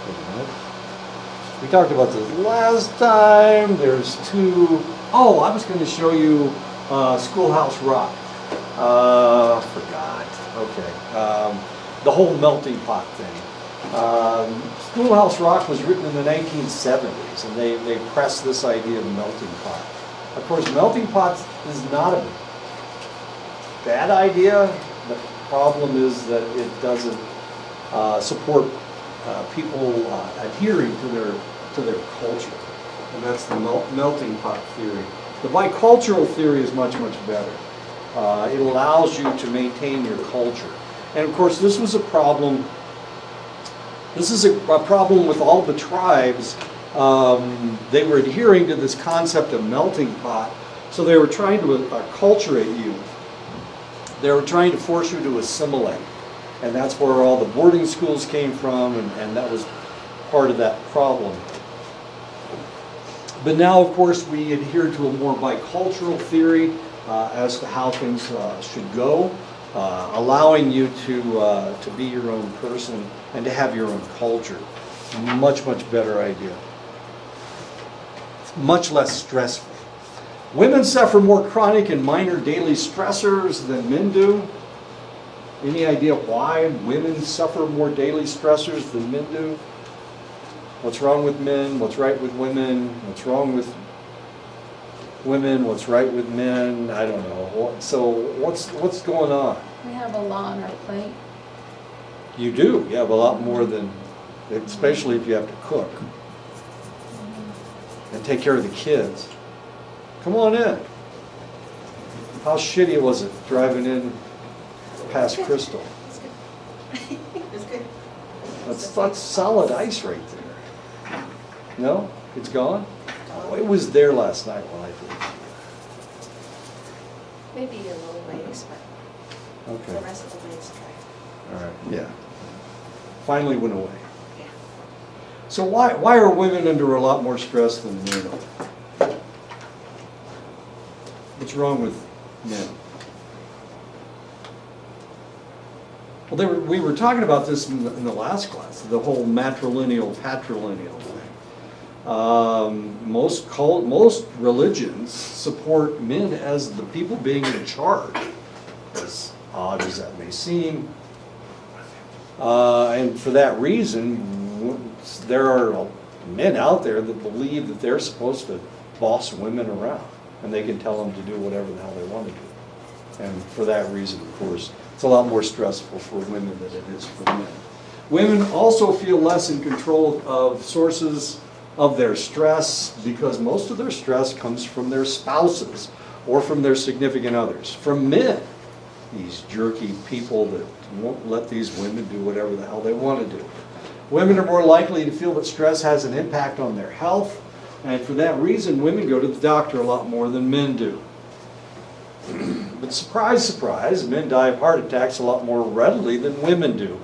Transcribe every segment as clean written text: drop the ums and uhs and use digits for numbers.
Wait a minute. We talked about this last time. There's two. Oh, I was going to show you Schoolhouse Rock. Forgot. Okay. The whole melting pot thing. Schoolhouse Rock was written in the 1970s, and they pressed this idea of melting pot. Of course, melting pot is not a bad idea. The problem is that it doesn't support people adhering to their culture, and that's the melting pot theory. The bicultural theory is much better. It allows you to maintain your culture, and of course, this was a problem. This is a problem with all the tribes. They were adhering to this concept of melting pot, so they were trying to acculturate you. They were trying to force you to assimilate. And that's where all the boarding schools came from, and that was part of that problem. But now, of course, we adhere to a more bicultural theory as to how things should go, allowing you to be your own person and to have your own culture. Much better idea. It's much less stressful. Women suffer more chronic and minor daily stressors than men do. Any idea why women suffer more daily stressors than men do? What's wrong with men? What's right with women? What's wrong with women? What's right with men? I don't know. So what's going on? We have a lot on our plate. You do. You have a lot more than, especially if you have to cook and take care of the kids. Come on in. How shitty was it driving in past Crystal? It's good. It's good. That's solid ice right there. No? It's gone? Oh, it was there last night when I did. Maybe a little ways, but Okay. the rest of the way is dry. All right. Yeah. Finally went away. Yeah. So why are women under a lot more stress than men are? What's wrong with men? Well, we were talking about this in the last class, the whole matrilineal, patrilineal thing. Most religions support men as the people being in charge, as odd as that may seem. And for that reason, there are men out there that believe that they're supposed to boss women around, and they can tell them to do whatever the hell they want to do. And for that reason, of course, it's a lot more stressful for women than it is for men. Women also feel less in control of sources of their stress because most of their stress comes from their spouses or from their significant others. From men, these jerky people that won't let these women do whatever the hell they want to do. Women are more likely to feel that stress has an impact on their health, and for that reason, women go to the doctor a lot more than men do. But surprise, surprise, men die of heart attacks a lot more readily than women do.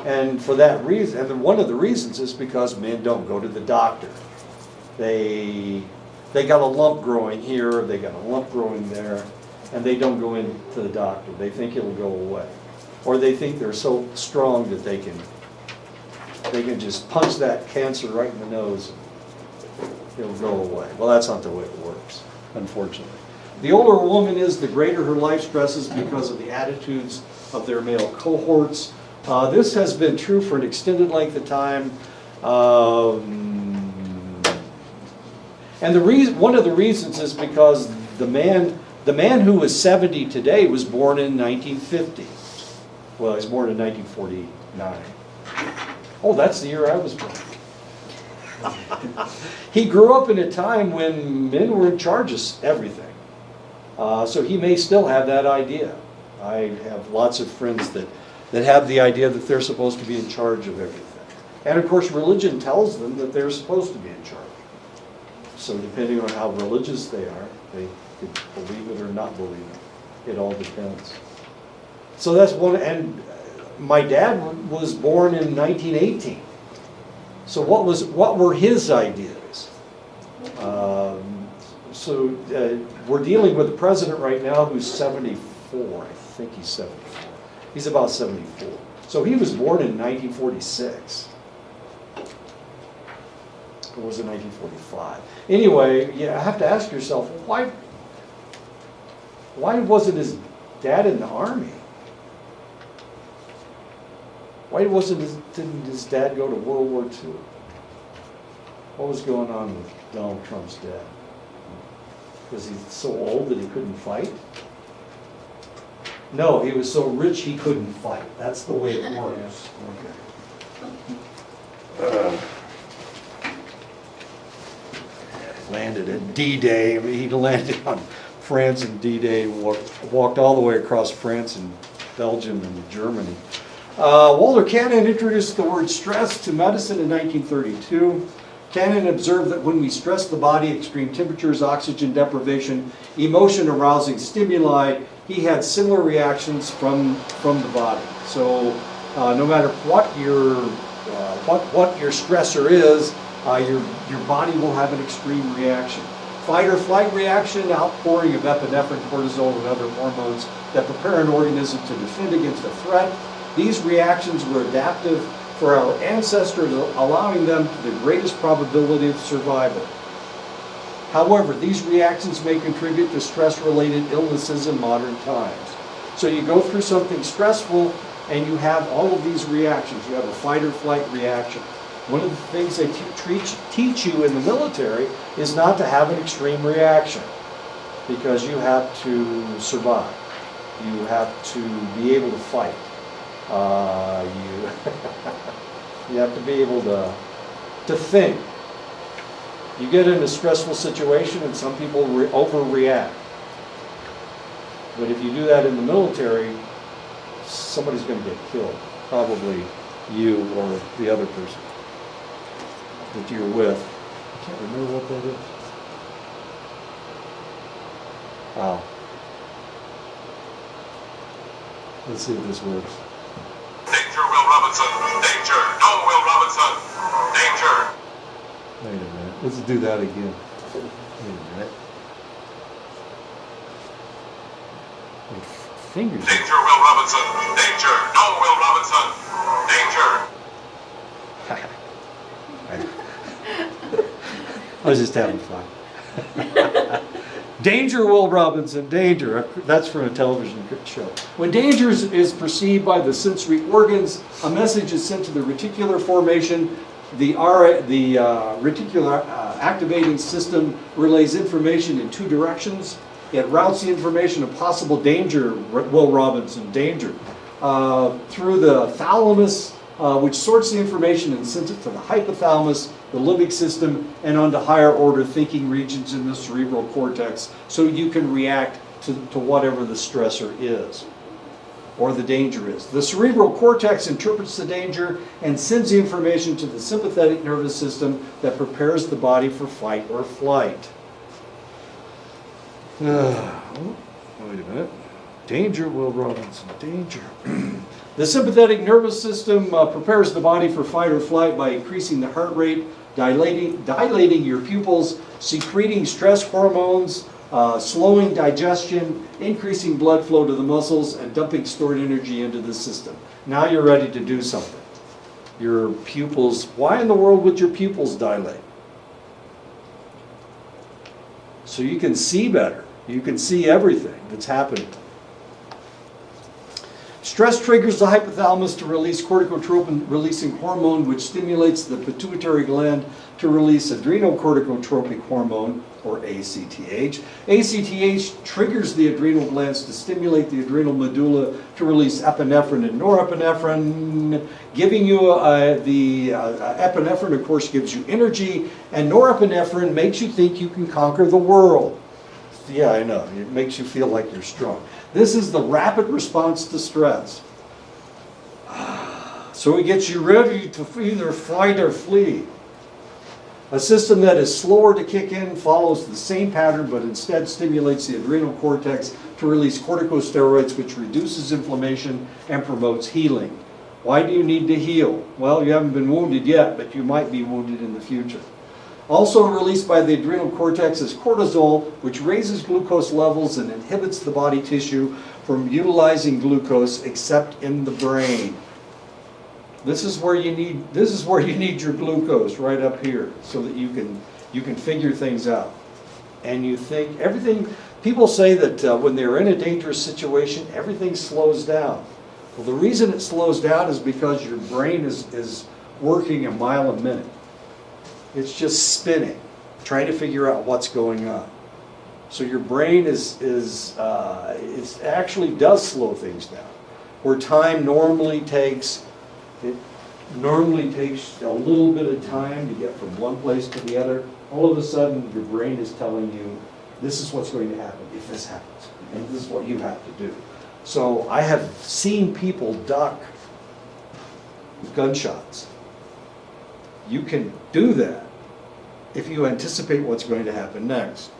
And for that reason, and one of the reasons is because men don't go to the doctor. They got a lump growing here, they got a lump growing there, and they don't go into the doctor. They think it'll go away. Or they think they're so strong that they can just punch that cancer right in the nose and it'll go away. Well, that's not the way it works, unfortunately. The older a woman is, the greater her life stresses because of the attitudes of their male cohorts. This has been true for an extended length of time. And one of the reasons is because the man who is 70 today was born in 1950. Well, he was born in 1949. Oh, that's the year I was born. He grew up in a time when men were in charge of everything. So he may still have that idea. I have lots of friends that have the idea that they're supposed to be in charge of everything. And of course, religion tells them that they're supposed to be in charge. So depending on how religious they are, they could believe it or not believe it. It all depends. So that's one, and my dad was born in 1918. So what were his ideas? We're dealing with a president right now who's 74. I think he's 74. He's about 74. So he was born in 1946. or was it 1945? Anyway, you have to ask yourself, why wasn't his dad in the army? Why didn't his dad go to World War II? What was going on with Donald Trump's dad? Was he so old that he couldn't fight? No, he was so rich he couldn't fight. That's the way it works. Okay. Landed at D-Day. He landed on France in D-Day, walked all the way across France and Belgium and Germany. Walter Cannon introduced the word stress to medicine in 1932. Cannon observed that when we stress the body, extreme temperatures, oxygen deprivation, emotion-arousing stimuli, he had similar reactions from the body. So no matter what your stressor is, your body will have an extreme reaction. Fight or flight reaction, outpouring of epinephrine, cortisol, and other hormones that prepare an organism to defend against a threat. These reactions were adaptive for our ancestors, allowing them to the greatest probability of survival. However, these reactions may contribute to stress-related illnesses in modern times. So you go through something stressful and you have all of these reactions. You have a fight or flight reaction. One of the things they teach you in the military is not to have an extreme reaction, because you have to survive. You have to be able to fight. You have to be able to think. You get in a stressful situation and some people overreact. But if you do that in the military, somebody's going to get killed. Probably you or the other person that you're with. I can't remember what that is. Wow. Let's see if this works. Danger, Will Robinson! Danger! No, Will Robinson! Danger! Wait a minute. Let's do that again. Wait a minute. My fingers. Danger, Will Robinson! Danger! No, Will Robinson! Danger! I was just having fun. Danger, Will Robinson, danger. That's from a television show. When danger is perceived by the sensory organs, a message is sent to the reticular formation. The reticular activating system relays information in two directions. It routes the information of possible danger, Will Robinson, danger, through the thalamus, which sorts the information and sends it to the hypothalamus, the limbic system, and onto higher order thinking regions in the cerebral cortex, so you can react to whatever the stressor is, or the danger is. The cerebral cortex interprets the danger and sends the information to the sympathetic nervous system that prepares the body for fight or flight. Wait a minute. Danger, Will Robinson, danger. The sympathetic nervous system prepares the body for fight or flight by increasing the heart rate, dilating your pupils, secreting stress hormones, slowing digestion, increasing blood flow to the muscles, and dumping stored energy into the system. Now you're ready to do something. Your pupils, why in the world would your pupils dilate? So you can see better. You can see everything that's happening. Stress triggers the hypothalamus to release corticotropin-releasing hormone, which stimulates the pituitary gland to release adrenocorticotropic hormone, or ACTH. ACTH triggers the adrenal glands to stimulate the adrenal medulla to release epinephrine and norepinephrine, giving you the epinephrine, of course, gives you energy, and norepinephrine makes you think you can conquer the world. Yeah, I know. It makes you feel like you're strong. This is the rapid response to stress. So it gets you ready to either fight or flee. A system that is slower to kick in follows the same pattern, but instead stimulates the adrenal cortex to release corticosteroids, which reduces inflammation and promotes healing. Why do you need to heal? Well, you haven't been wounded yet, but you might be wounded in the future. Also released by the adrenal cortex is cortisol, which raises glucose levels and inhibits the body tissue from utilizing glucose except in the brain. This is where you need your glucose right up here so that you can figure things out. And you think everything, people say that when they're in a dangerous situation, everything slows down. Well, the reason it slows down is because your brain is working a mile a minute. It's just spinning, trying to figure out what's going on. So your brain it actually does slow things down. Where time normally takes a little bit of time to get from one place to the other, all of a sudden your brain is telling you this is what's going to happen if this happens, and this is what you have to do. So I have seen people duck gunshots. You can do that if you anticipate what's going to happen next.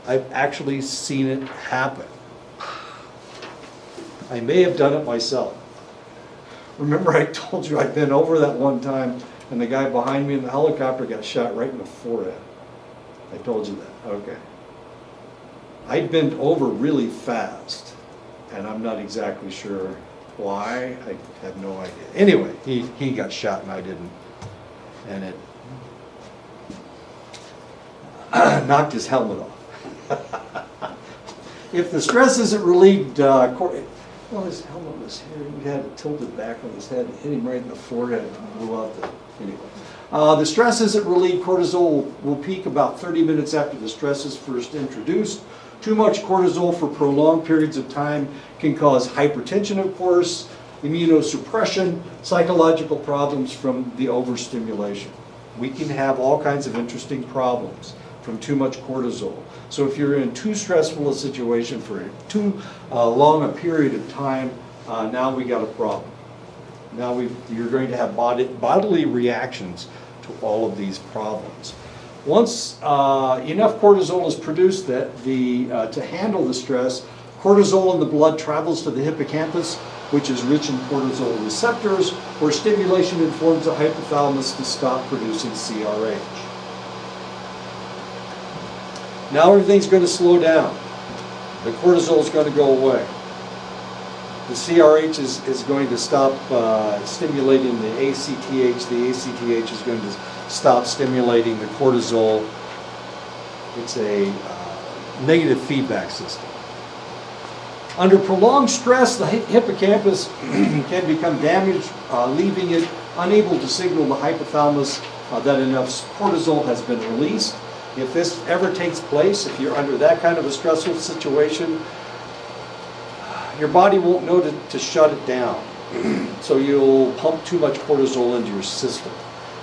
I've actually seen it happen. I may have done it myself. Remember I told you I'd been over that one time and the guy behind me in the helicopter got shot right in the forehead. I told you that, okay. I'd been over really fast and I'm not exactly sure why. I have no idea. Anyway, he got shot and I didn't. And it knocked his helmet off. If the stress isn't relieved, well, his helmet was here. He had it tilted back on his head and hit him right in the forehead and blew out anyway. The stress isn't relieved. Cortisol will peak about 30 minutes after the stress is first introduced. Too much cortisol for prolonged periods of time can cause hypertension, of course, immunosuppression, psychological problems from the overstimulation. We can have all kinds of interesting problems from too much cortisol. So if you're in too stressful a situation for too long a period of time, now we got a problem. Now you're going to have bodily reactions to all of these problems. Once enough cortisol is produced that to handle the stress, cortisol in the blood travels to the hippocampus, which is rich in cortisol receptors, where stimulation informs the hypothalamus to stop producing CRH. Now everything's going to slow down. The cortisol is going to go away. The CRH is going to stop stimulating the ACTH. The ACTH is going to stop stimulating the cortisol. It's a negative feedback system. Under prolonged stress, the hippocampus can become damaged, leaving it unable to signal the hypothalamus that enough cortisol has been released. If this ever takes place, if you're under that kind of a stressful situation, your body won't know to shut it down. So you'll pump too much cortisol into your system.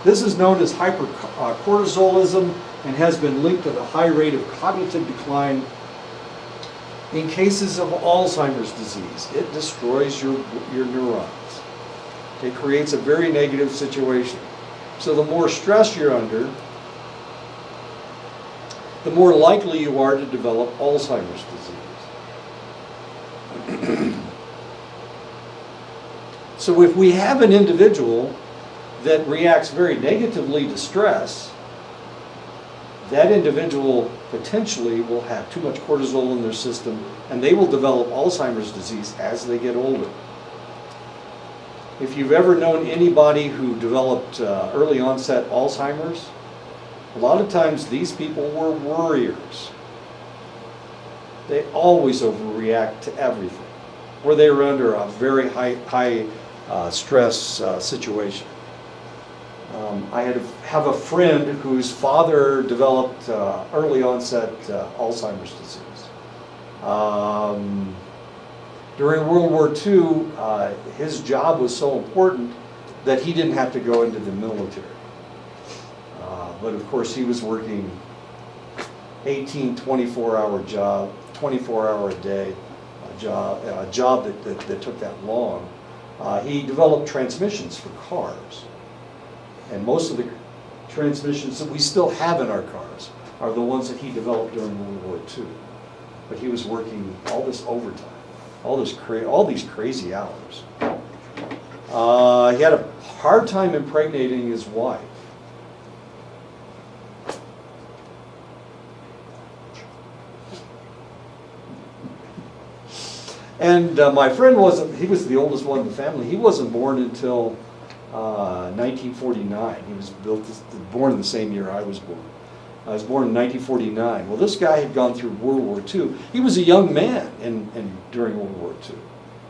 This is known as hypercortisolism and has been linked to the high rate of cognitive decline in cases of Alzheimer's disease. It destroys your neurons. It creates a very negative situation. So the more stress you're under, the more likely you are to develop Alzheimer's disease. So if we have an individual that reacts very negatively to stress, that individual potentially will have too much cortisol in their system and they will develop Alzheimer's disease as they get older. If you've ever known anybody who developed early onset Alzheimer's, a lot of times these people were worriers. They always overreact to everything, or they were under a very high stress situation. I have a friend whose father developed early onset Alzheimer's disease. During World War II, his job was so important that he didn't have to go into the military. But of course he was working 18, 24-hour job, 24-hour a day job, a job that took that long. He developed transmissions for cars. And most of the transmissions that we still have in our cars are the ones that he developed during World War II. But he was working all this overtime, all these crazy hours. He had a hard time impregnating his wife. And my friend he was the oldest one in the family. He wasn't born until 1949. He was born in the same year I was born. I was born in 1949. Well, this guy had gone through World War II. He was a young man during World War II.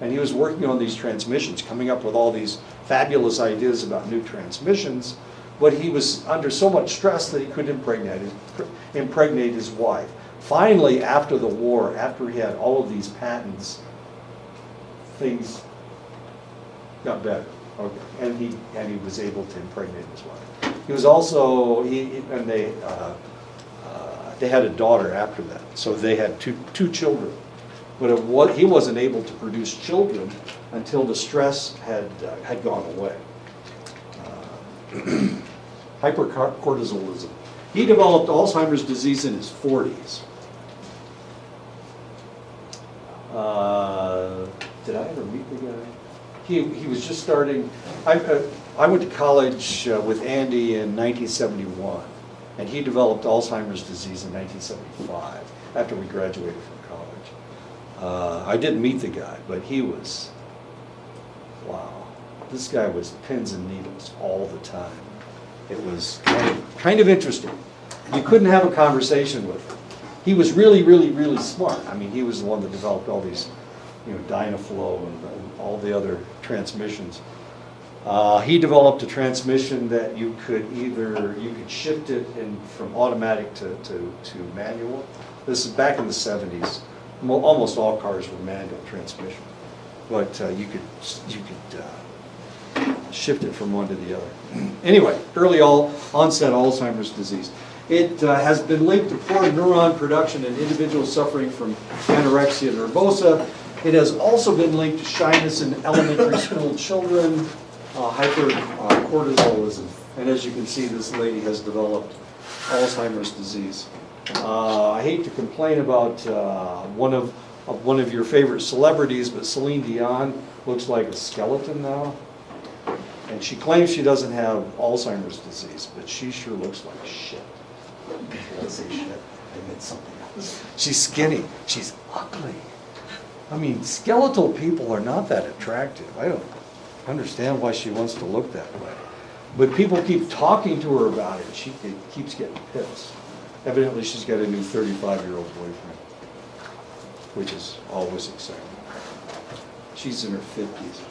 And he was working on these transmissions, coming up with all these fabulous ideas about new transmissions. But he was under so much stress that he couldn't impregnate his wife. Finally, after the war, after he had all of these patents, things got better. Okay. And he was able to impregnate his wife. He was also they had a daughter after that, so they had two children. But he wasn't able to produce children until the stress had gone away. Hypercortisolism. He developed Alzheimer's disease in his 40s. Did I ever meet the guy? He was just starting. I went to college with Andy in 1971, and he developed Alzheimer's disease in 1975 after we graduated from college. I didn't meet the guy, but he was, wow. This guy was pins and needles all the time. It was kind of interesting. You couldn't have a conversation with him. He was really, really, really smart. I mean, he was the one that developed all these, Dynaflow and all the other transmissions. He developed a transmission that you could shift it from automatic to manual. This is back in the 70s. Almost all cars were manual transmission, but you could shift it from one to the other. Anyway, early onset Alzheimer's disease. It has been linked to poor neuron production in individuals suffering from anorexia nervosa. It has also been linked to shyness in elementary school children, hypercortisolism. And as you can see, this lady has developed Alzheimer's disease. I hate to complain about one of your favorite celebrities, but Celine Dion looks like a skeleton now. And she claims she doesn't have Alzheimer's disease, but she sure looks like shit. Did I say shit? I meant something else. She's skinny. She's ugly. I mean, skeletal people are not that attractive. I don't understand why she wants to look that way. But people keep talking to her about it. She keeps getting pissed. Evidently, she's got a new 35-year-old boyfriend, which is always exciting. She's in her 50s.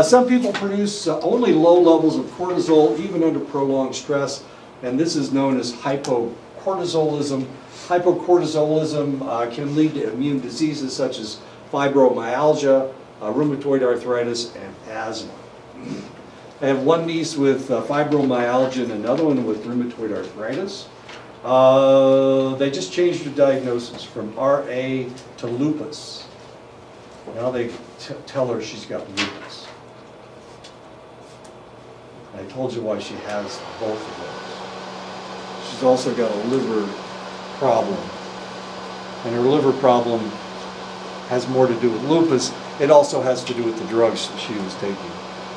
Some people produce only low levels of cortisol, even under prolonged stress, and this is known as hypocortisolism. Hypocortisolism can lead to immune diseases such as fibromyalgia, rheumatoid arthritis, and asthma. I have one niece with fibromyalgia and another one with rheumatoid arthritis. They just changed her diagnosis from RA to lupus. Now they tell her she's got lupus. I told you why she has both of those. She's also got a liver problem. And her liver problem has more to do with lupus. It also has to do with the drugs she was taking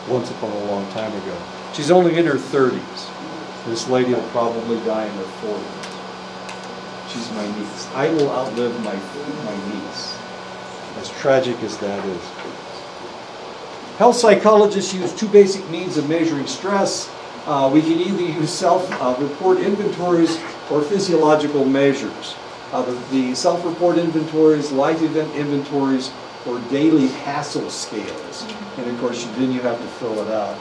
once upon a long time ago. She's only in her 30s. This lady will probably die in her 40s. She's my niece. I will outlive my niece. As tragic as that is. Health psychologists use two basic means of measuring stress. We can either use self-report inventories or physiological measures. The self-report inventories, life event inventories, or daily hassle scales. And of course, then you have to fill it out.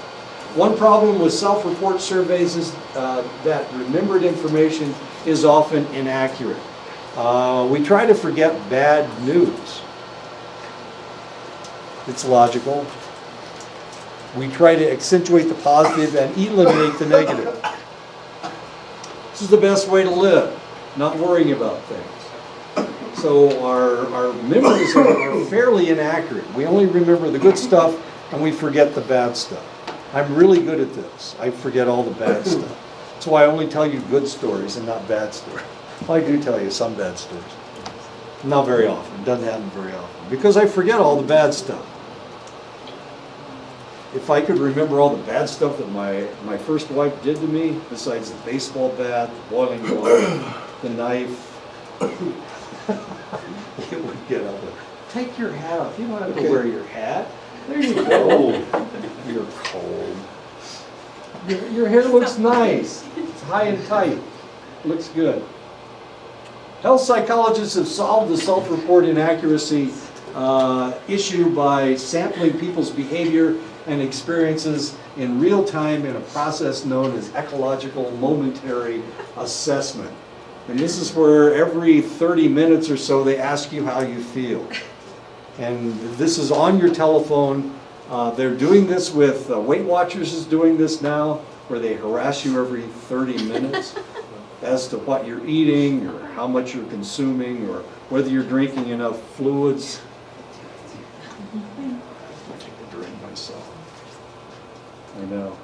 One problem with self-report surveys is that remembered information is often inaccurate. We try to forget bad news. It's logical. We try to accentuate the positive and eliminate the negative. This is the best way to live, not worrying about things. So our memories are fairly inaccurate. We only remember the good stuff and we forget the bad stuff. I'm really good at this. I forget all the bad stuff. That's why I only tell you good stories and not bad stories. Well, I do tell you some bad stories. Not very often. It doesn't happen very often. Because I forget all the bad stuff. If I could remember all the bad stuff that my first wife did to me, besides the baseball bat, the boiling water, the knife, it would get up there. Take your hat off. You don't have to wear your hat. There you go. You're cold. Your hair looks nice. It's high and tight. Looks good. Health psychologists have solved the self-report inaccuracy issue by sampling people's behavior and experiences in real time in a process known as ecological momentary assessment. And this is where every 30 minutes or so they ask you how you feel. And this is on your telephone. They're doing this with, Weight Watchers is doing this now, where they harass you every 30 minutes as to what you're eating or how much you're consuming or whether you're drinking enough fluids. I take a drink myself. I know.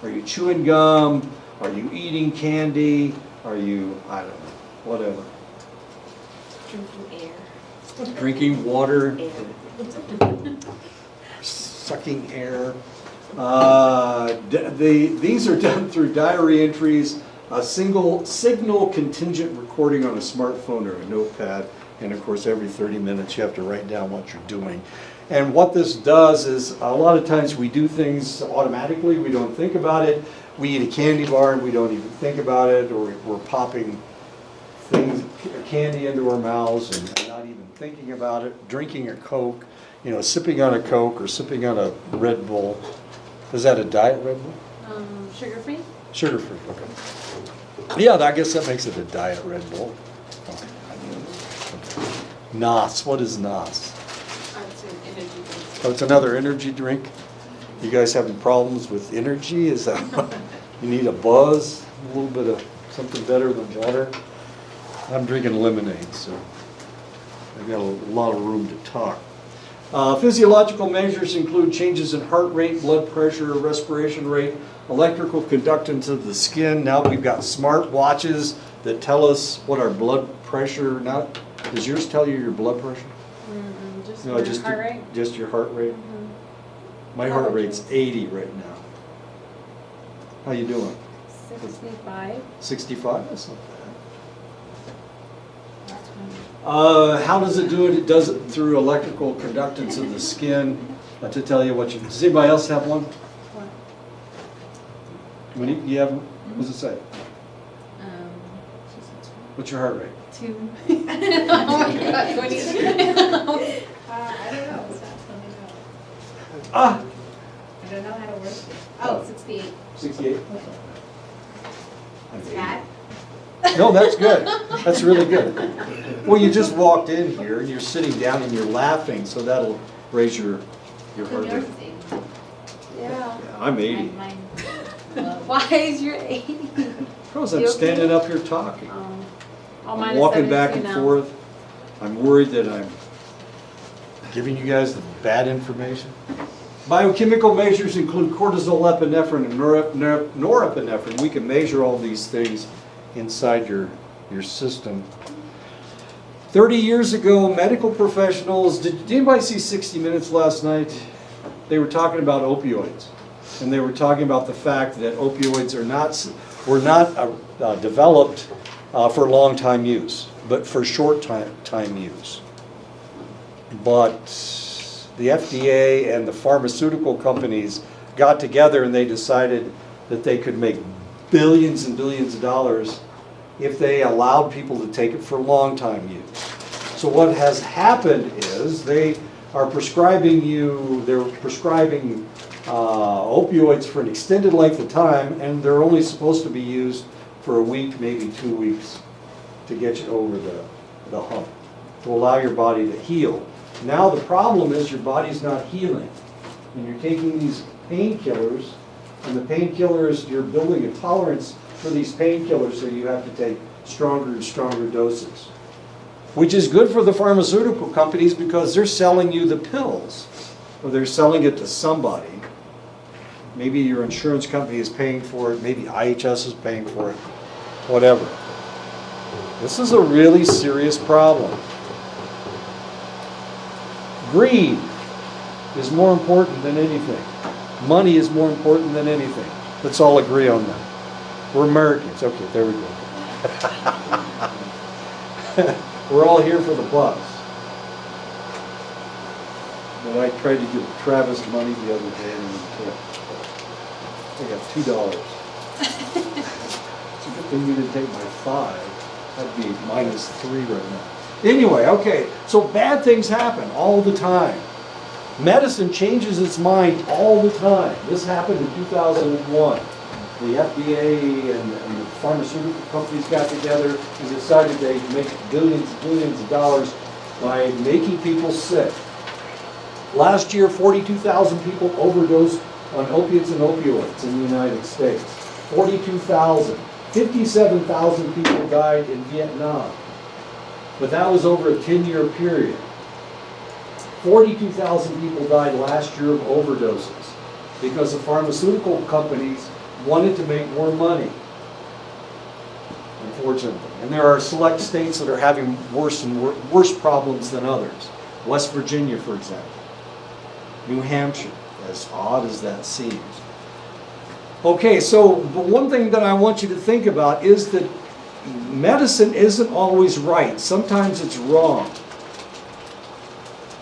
Are you chewing gum? Are you eating candy? Are you, I don't know, whatever. Drinking air. Drinking water? Air. Sucking air. These are done through diary entries, a single signal contingent recording on a smartphone or a notepad, and of course every 30 minutes you have to write down what you're doing. And what this does is a lot of times we do things automatically, we don't think about it. We eat a candy bar and we don't even think about it, or we're popping things, candy into our mouths and not even thinking about it. Drinking a Coke, you know, sipping on a Coke or sipping on a Red Bull. Is that a diet Red Bull? Sugar-free? Sugar-free, okay. Yeah, I guess that makes it a diet Red Bull. Okay. NOS, what is NOS? It's an energy drink. Oh, it's another energy drink? You guys having problems with energy? Is that, you need a buzz, a little bit of something better than water? I'm drinking lemonade, so I've got a lot of room to talk. Physiological measures include changes in heart rate, blood pressure, respiration rate, electrical conductance of the skin. Now we've got smart watches that tell us what our blood pressure, not, does yours tell you your blood pressure? Just No, your just heart rate? Just your heart rate? My heart rate's 80 right now. How you doing? 65. 65? That's not bad. That's fine. How does it do it? It does it through electrical conductance of the skin to tell you what you... Does anybody else have one? What? When you have, what does it say? She said What's your heart rate? 2. Oh my God, 20. I don't know. It's not telling me how. Ah! I don't know how to work it. Oh, 68. 68? It's bad? No, that's good. That's really good. Well, you just walked in here and you're sitting down and you're laughing, so that'll raise your heart Yours rate. is 80. Yeah. Yeah, I'm 80. Mine. Why is your 80? Because I'm You okay? standing up here talking. Oh, mine I'm is walking back 72 and now. forth. I'm worried that I'm giving you guys the bad information. Biochemical measures include cortisol, epinephrine, and norepinephrine. We can measure all these things inside your system. 30 years ago, medical professionals, did anybody see 60 Minutes last night? They were talking about opioids. And they were talking about the fact that opioids were not developed for long time use, but for short time use. But the FDA and the pharmaceutical companies got together and they decided that they could make billions and billions of dollars if they allowed people to take it for long time use. So what has happened is they're prescribing opioids for an extended length of time, and they're only supposed to be used for a week, maybe 2 weeks, to get you over the hump, to allow your body to heal. Now the problem is your body's not healing, and you're taking these painkillers, and the painkillers, you're building a tolerance for these painkillers, so you have to take stronger and stronger doses. Which is good for the pharmaceutical companies because they're selling you the pills, or they're selling it to somebody. Maybe your insurance company is paying for it, maybe IHS is paying for it, whatever. This is a really serious problem. Greed is more important than anything. Money is more important than anything. Let's all agree on that. We're Americans. Okay, there we go. We're all here for the bucks. But I tried to give Travis money the other day and he took. I got $2. It's a good thing you didn't take my 5. That'd be -3 right now. Anyway, okay, so bad things happen all the time. Medicine changes its mind all the time. This happened in 2001. The FDA and the pharmaceutical companies got together and decided they'd make billions and billions of dollars by making people sick. Last year, 42,000 people overdosed on opiates and opioids in the United States. 42,000. 57,000 people died in Vietnam. But that was over a 10-year period. 42,000 people died last year of overdoses because the pharmaceutical companies wanted to make more money, unfortunately. And there are select states that are having worse problems than others. West Virginia, for example. New Hampshire, as odd as that seems. Okay, so the one thing that I want you to think about is that medicine isn't always right. Sometimes it's wrong.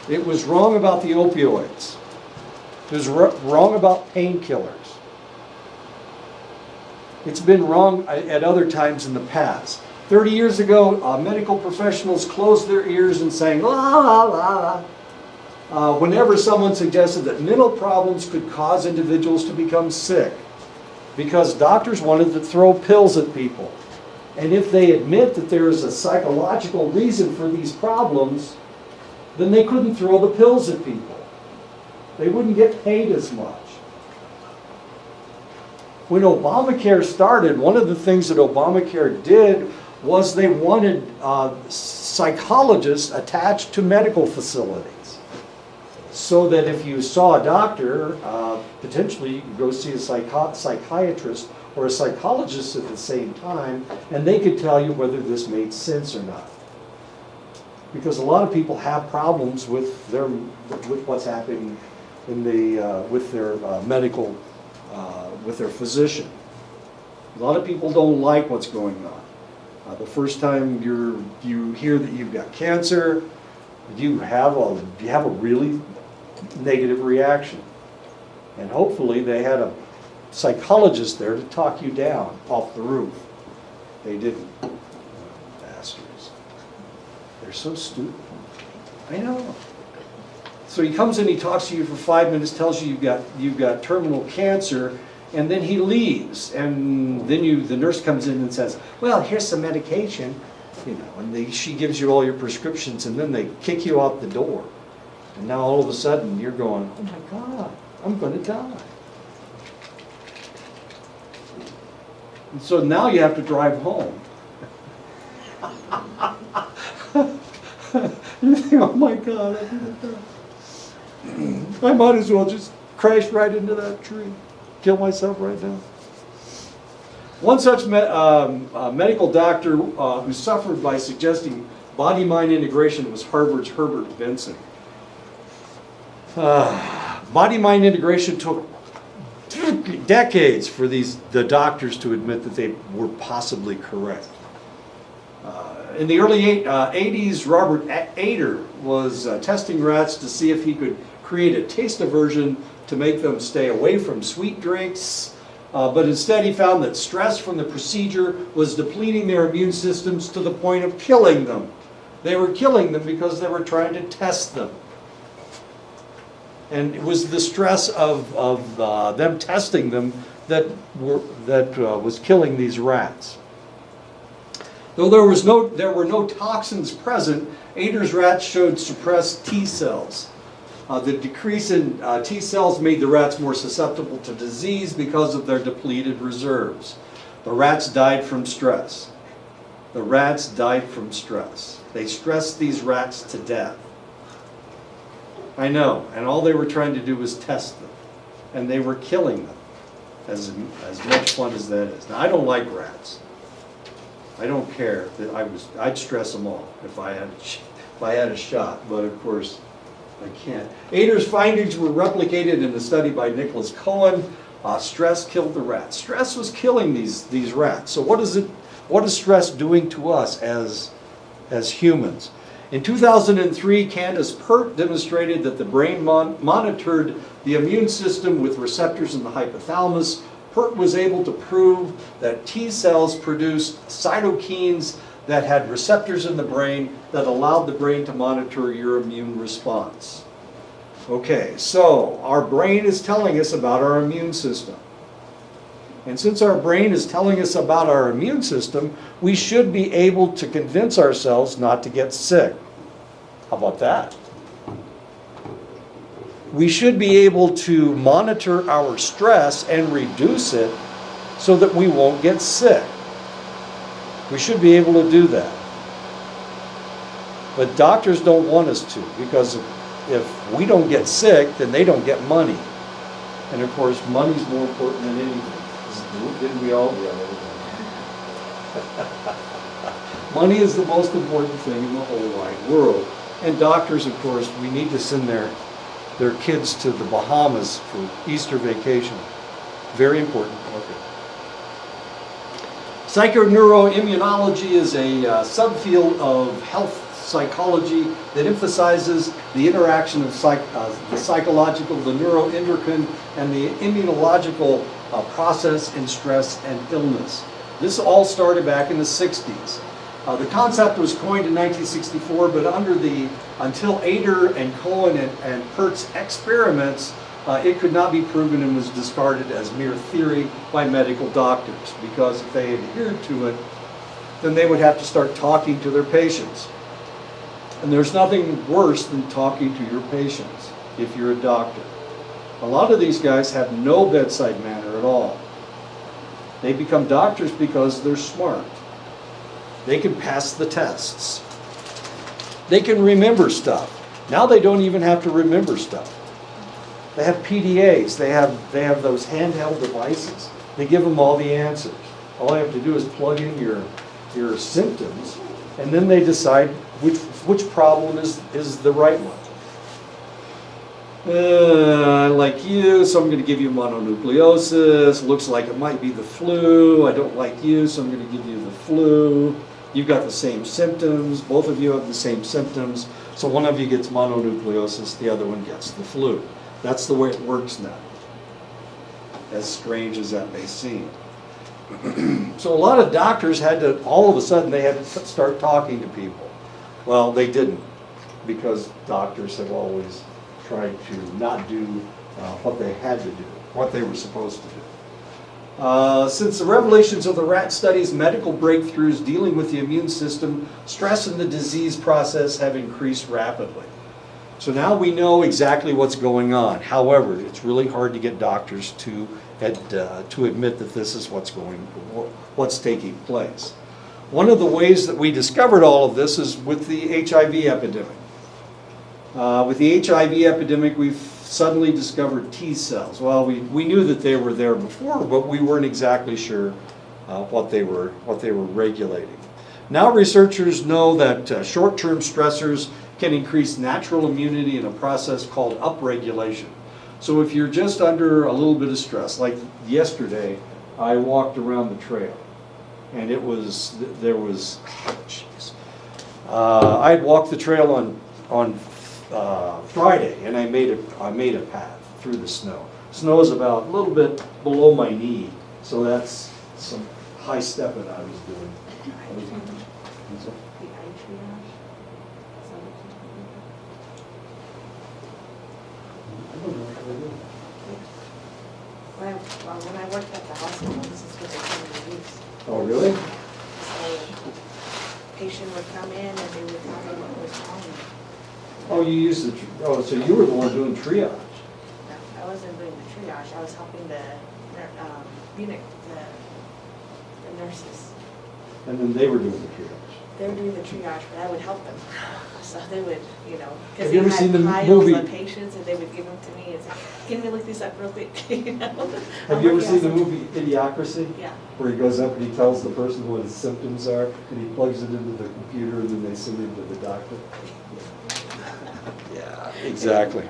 It was wrong about the opioids. It was wrong about painkillers. It's been wrong at other times in the past. 30 years ago, medical professionals closed their ears and sang la la la la whenever someone suggested that mental problems could cause individuals to become sick, because doctors wanted to throw pills at people. And if they admit that there is a psychological reason for these problems, then they couldn't throw the pills at people. They wouldn't get paid as much. When Obamacare started, one of the things that Obamacare did was they wanted psychologists attached to medical facilities, so that if you saw a doctor, potentially you could go see a psychiatrist or a psychologist at the same time, and they could tell you whether this made sense or not. Because a lot of people have problems with what's happening in with their medical, with their physician. A lot of people don't like what's going on. The first time you hear that you've got cancer, you have a really negative reaction, and hopefully they had a psychologist there to talk you down off the roof. They didn't. Bastards. They're so stupid. I know. So he comes in, he talks to you for 5 minutes, tells you you've got terminal cancer, and then he leaves. And then the nurse comes in and says, "Well, here's some medication," and she gives you all your prescriptions, and then they kick you out the door. And now all of a sudden you're going, "Oh my God, I'm going to die." And so now you have to drive home. You think, "Oh my God, I'm going to die. I might as well just crash right into that tree, kill myself right now." One such medical doctor who suffered by suggesting body-mind integration was Harvard's Herbert Benson. Body-mind integration took decades for the doctors to admit that they were possibly correct. In the early 80s, Robert Ader was testing rats to see if he could create a taste aversion to make them stay away from sweet drinks. But instead he found that stress from the procedure was depleting their immune systems to the point of killing them. They were killing them because they were trying to test them. And it was the stress of them testing them that was killing these rats. Though there were no toxins present, Ader's rats showed suppressed T cells. The decrease in T cells made the rats more susceptible to disease because of their depleted reserves. The rats died from stress. The rats died from stress. They stressed these rats to death. I know, and all they were trying to do was test them. And they were killing them, as much fun as that is. Now, I don't like rats. I don't care. I'd stress them all if I had a shot, but of course I can't. Ader's findings were replicated in a study by Nicholas Cohen. Stress killed the rats. Stress was killing these rats. So what is stress doing to us as humans? In 2003, Candace Pert demonstrated that the brain monitored the immune system with receptors in the hypothalamus, Hurt was able to prove that T cells produced cytokines that had receptors in the brain that allowed the brain to monitor your immune response. Okay, so our brain is telling us about our immune system. And since our brain is telling us about our immune system, we should be able to convince ourselves not to get sick. How about that? We should be able to monitor our stress and reduce it so that we won't get sick. We should be able to do that. But doctors don't want us to, because if we don't get sick, then they don't get money. And of course, money's more important than anything. Didn't we all? Money is the most important thing in the whole wide world. And doctors, of course, we need to send their kids to the Bahamas for Easter vacation. Very important. Okay. Psychoneuroimmunology is a subfield of health psychology that emphasizes the interaction of the psychological, the neuroendocrine, and the immunological process in stress and illness. This all started back in the 60s. The concept was coined in 1964, but until Ader and Cohen and Pert's experiments, it could not be proven and was discarded as mere theory by medical doctors, because if they adhered to it, then they would have to start talking to their patients. And there's nothing worse than talking to your patients if you're a doctor. A lot of these guys have no bedside manner at all. They become doctors because they're smart. They can pass the tests. They can remember stuff. Now they don't even have to remember stuff. They have PDAs. They have those handheld devices. They give them all the answers. All they have to do is plug in your symptoms, and then they decide which problem is the right one. I like you, so I'm going to give you mononucleosis. Looks like it might be the flu. I don't like you, so I'm going to give you the flu. You've got the same symptoms. Both of you have the same symptoms. So one of you gets mononucleosis, the other one gets the flu. That's the way it works now, as strange as that may seem. So a lot of doctors all of a sudden, they had to start talking to people. Well, they didn't, because doctors have always tried to not do what they had to do, what they were supposed to do. Since the revelations of the rat studies, medical breakthroughs dealing with the immune system, stress in the disease process have increased rapidly. So now we know exactly what's going on. However, it's really hard to get doctors to admit that this is what's taking place. One of the ways that we discovered all of this is with the HIV epidemic. With the HIV epidemic, we've suddenly discovered T cells. Well, we knew that they were there before, but we weren't exactly sure what they were regulating. Now researchers know that short-term stressors can increase natural immunity in a process called upregulation. So if you're just under a little bit of stress, like yesterday, I walked around the trail, and I'd walked the trail on Friday, and I made a path through the snow. Snow is about a little bit below my knee, so that's some high stepping I was doing. When I worked at the hospital, this is what they came to use. Oh, really? So, patient would come in and they would tell me what was wrong. Oh, you used so you were the one doing triage. No, I wasn't doing the triage. I was helping the nurses. And then they were doing the triage. They were doing the triage, but I would help them. So they would, Have because you they ever seen the had movie- piles of patients, and they would give them to me and say, "Can we look these up real quick?" Have you ever seen the movie Idiocracy? Yeah. Where he goes up and he tells the person what his symptoms are, and he plugs it into the computer, and then they send him to the doctor. Yeah, exactly.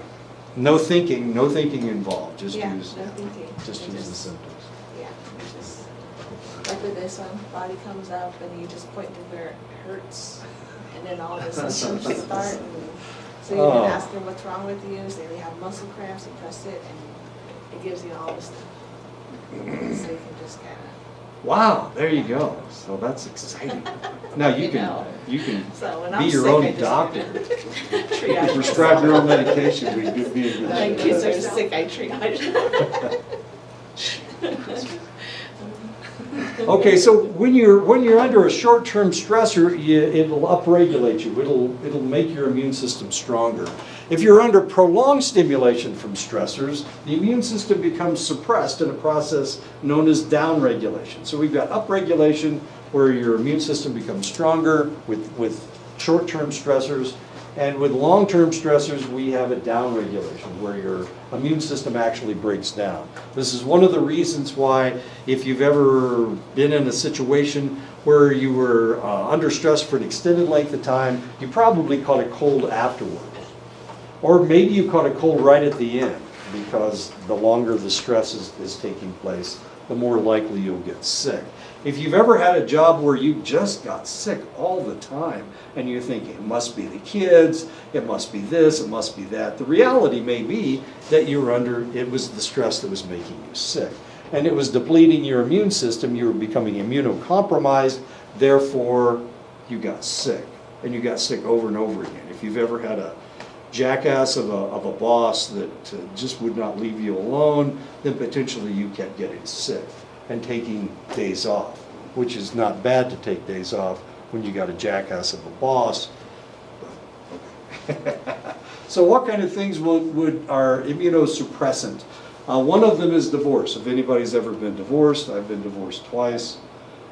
No thinking involved. Just Yeah, use no thinking. just use the symptoms. Yeah, it's just like with this one, body comes up and you just point to where it hurts, and then all the symptoms start. And so you can ask them what's wrong with you. Say they have muscle cramps, you press it, and it gives you all this stuff. So you can just kind Wow, there you go. So that's exciting. Now you You can, know. you can of, so when be I'm your sick, I own just doctor. triage Prescribe your own myself. medication, we could be in My good kids shape. are sick, I triage. Okay, so when you're under a short-term stressor, it'll upregulate you. It'll make your immune system stronger. If you're under prolonged stimulation from stressors, the immune system becomes suppressed in a process known as downregulation. So we've got upregulation, where your immune system becomes stronger with short-term stressors, and with long-term stressors, we have a downregulation, where your immune system actually breaks down. This is one of the reasons why, if you've ever been in a situation where you were under stress for an extended length of time, you probably caught a cold afterward. Or maybe you caught a cold right at the end, because the longer the stress is taking place, the more likely you'll get sick. If you've ever had a job where you just got sick all the time, and you're thinking, it must be the kids, it must be this, it must be that, the reality may be that it was the stress that was making you sick. And it was depleting your immune system, you were becoming immunocompromised, therefore you got sick. And you got sick over and over again. If you've ever had a jackass of a boss that just would not leave you alone, then potentially you kept getting sick and taking days off, which is not bad to take days off when you got a jackass of a boss. So what kind of things are immunosuppressant? One of them is divorce. If anybody's ever been divorced, I've been divorced twice.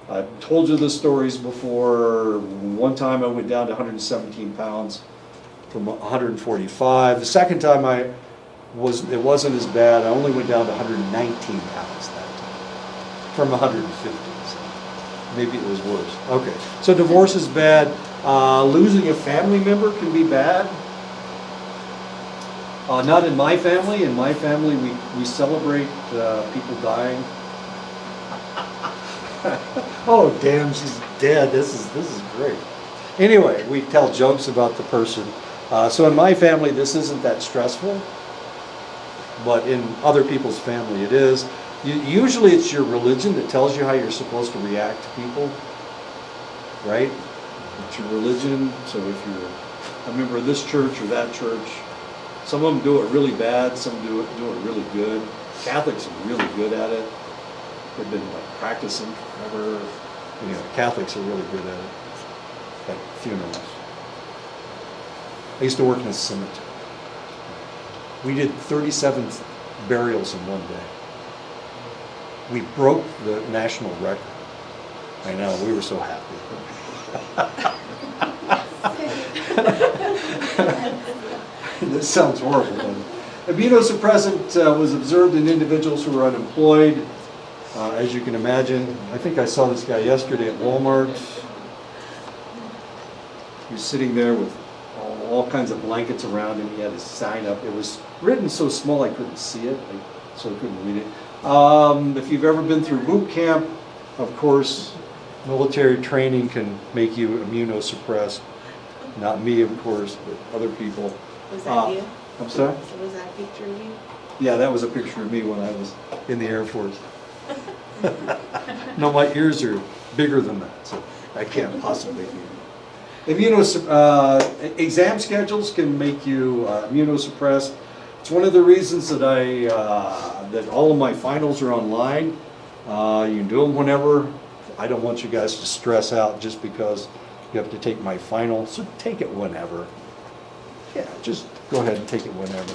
I've told you the stories before. One time I went down to 117 pounds from 145. The second time it wasn't as bad. I only went down to 119 pounds that time from 150. So maybe it was worse. Okay, so divorce is bad. Losing a family member can be bad. Not in my family. In my family, we celebrate people dying. Oh, damn, she's dead. This is great. Anyway, we tell jokes about the person. So in my family, this isn't that stressful, but in other people's family, it is. Usually, it's your religion that tells you how you're supposed to react to people, right? It's your religion. So if you're a member of this church or that church, some of them do it really bad, some do it really good. Catholics are really good at it. They've been practicing forever. Catholics are really good at it, at funerals. I used to work in a cemetery. We did 37 burials in one day. We broke the national record. I know, we were so happy. This sounds horrible, but immunosuppressant was observed in individuals who were unemployed. As you can imagine, I think I saw this guy yesterday at Walmart. He was sitting there with all kinds of blankets around him. He had his sign up. It was written so small I couldn't see it, so I couldn't read it. If you've ever been through boot camp, of course, military training can make you immunosuppressed. Not me, of course, but other people. Was that you? I'm sorry? So was that a picture of you? Yeah, that was a picture of me when I was in the Air Force. No, my ears are bigger than that, so I can't possibly hear. Exam schedules can make you immunosuppressed. It's one of the reasons that that all of my finals are online. You can do them whenever. I don't want you guys to stress out just because you have to take my final, so take it whenever. Yeah, just go ahead and take it whenever.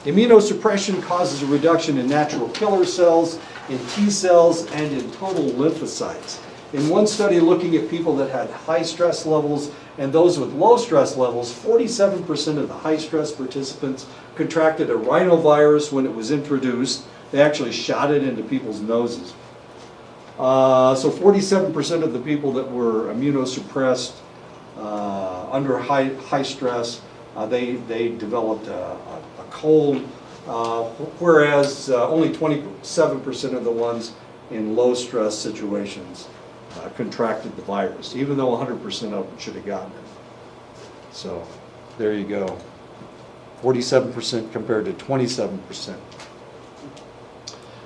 Immunosuppression causes a reduction in natural killer cells, in T cells, and in total lymphocytes. In one study looking at people that had high stress levels and those with low stress levels, 47% of the high stress participants contracted a rhinovirus when it was introduced. They actually shot it into people's noses. So 47% of the people that were immunosuppressed under high stress, they developed a cold, whereas only 27% of the ones in low stress situations contracted the virus, even though 100% of them should have gotten it. So there you go. 47% compared to 27%.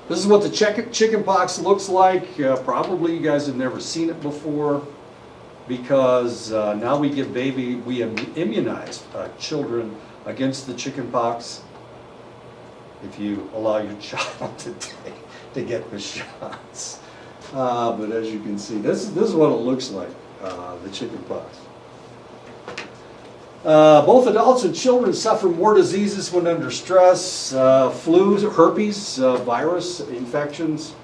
This is what the chicken pox looks like. Probably you guys have never seen it before, because now we immunize children against the chicken pox if you allow your child to get the shots. But as you can see, this is what it looks like, the chicken pox. Both adults and children suffer more diseases when under stress. Flu, herpes, virus infections,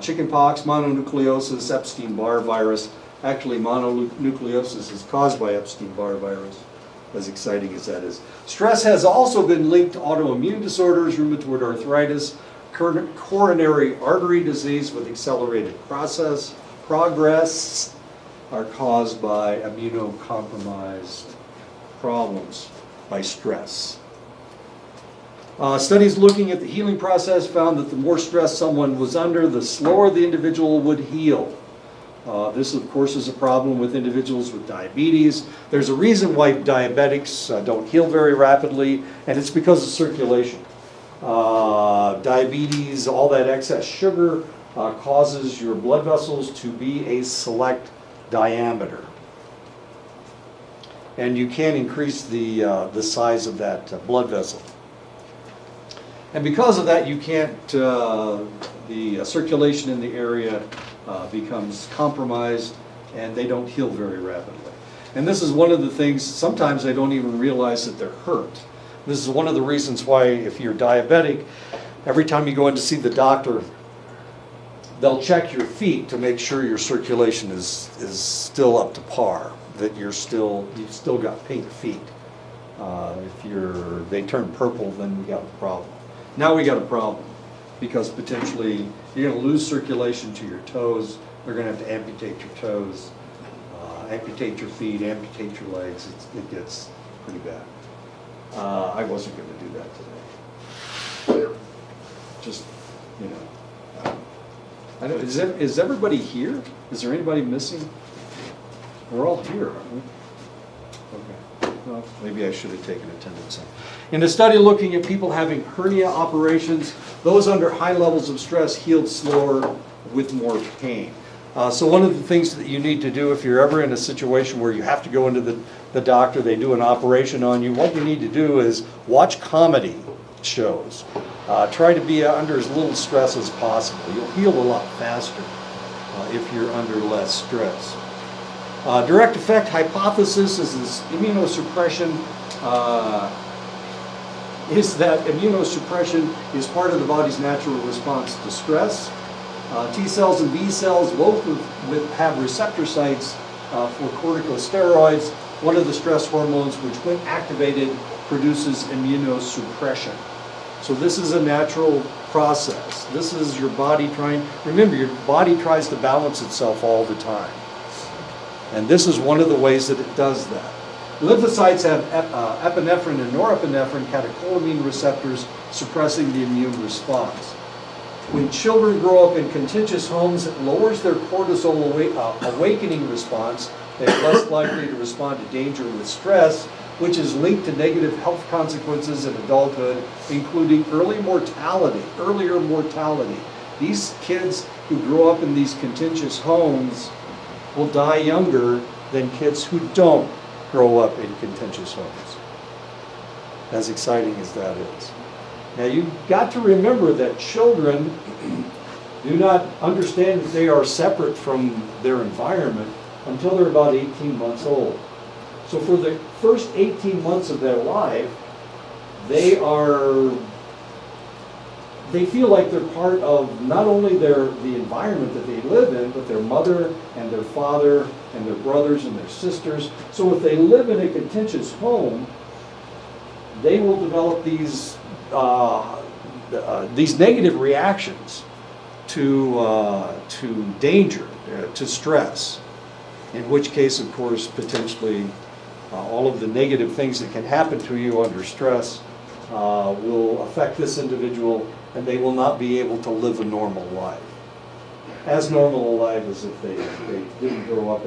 chickenpox, mononucleosis, Epstein-Barr virus. Actually, mononucleosis is caused by Epstein-Barr virus, as exciting as that is. Stress has also been linked to autoimmune disorders, rheumatoid arthritis, coronary artery disease with accelerated progress are caused by immunocompromised problems by stress. Studies looking at the healing process found that the more stress someone was under, the slower the individual would heal. This, of course, is a problem with individuals with diabetes. There's a reason why diabetics don't heal very rapidly, and it's because of circulation. Diabetes, all that excess sugar, causes your blood vessels to be a select diameter. And you can increase the size of that blood vessel. And because of that, you can't, the circulation in the area becomes compromised, and they don't heal very rapidly. And this is one of the things, sometimes they don't even realize that they're hurt. This is one of the reasons why, if you're diabetic, every time you go in to see the doctor, they'll check your feet to make sure your circulation is still up to par, that you've still got pink feet. If they turn purple, then we got a problem. Now we got a problem, because potentially you're going to lose circulation to your toes. They're going to have to amputate your toes, amputate your feet, amputate your legs. It gets pretty bad. I wasn't going to do that today. Just, you know. I don't, is everybody here? Is there anybody missing? We're all here, aren't we? Okay. Well, maybe I should have taken attendance. In a study looking at people having hernia operations, those under high levels of stress healed slower with more pain. So one of the things that you need to do if you're ever in a situation where you have to go into the doctor, they do an operation on you, what you need to do is watch comedy shows. Try to be under as little stress as possible. You'll heal a lot faster if you're under less stress. Direct effect hypothesis is this immunosuppression is that immunosuppression is part of the body's natural response to stress. T cells and B cells both have receptor sites for corticosteroids, one of the stress hormones which, when activated, produces immunosuppression. So this is a natural process. This is your body remember, your body tries to balance itself all the time. And this is one of the ways that it does that. Lymphocytes have epinephrine and norepinephrine catecholamine receptors suppressing the immune response. When children grow up in contentious homes, it lowers their cortisol awakening response. They're less likely to respond to danger with stress, which is linked to negative health consequences in adulthood, including earlier mortality. These kids who grow up in these contentious homes will die younger than kids who don't grow up in contentious homes. As exciting as that is. Now you've got to remember that children do not understand that they are separate from their environment until they're about 18 months old. So for the first 18 months of their life, they feel like they're part of not only the environment that they live in, but their mother and their father and their brothers and their sisters. So if they live in a contentious home, they will develop these negative reactions to danger, to stress. In which case, of course, potentially all of the negative things that can happen to you under stress will affect this individual, and they will not be able to live a normal life. As normal a life as if they didn't grow up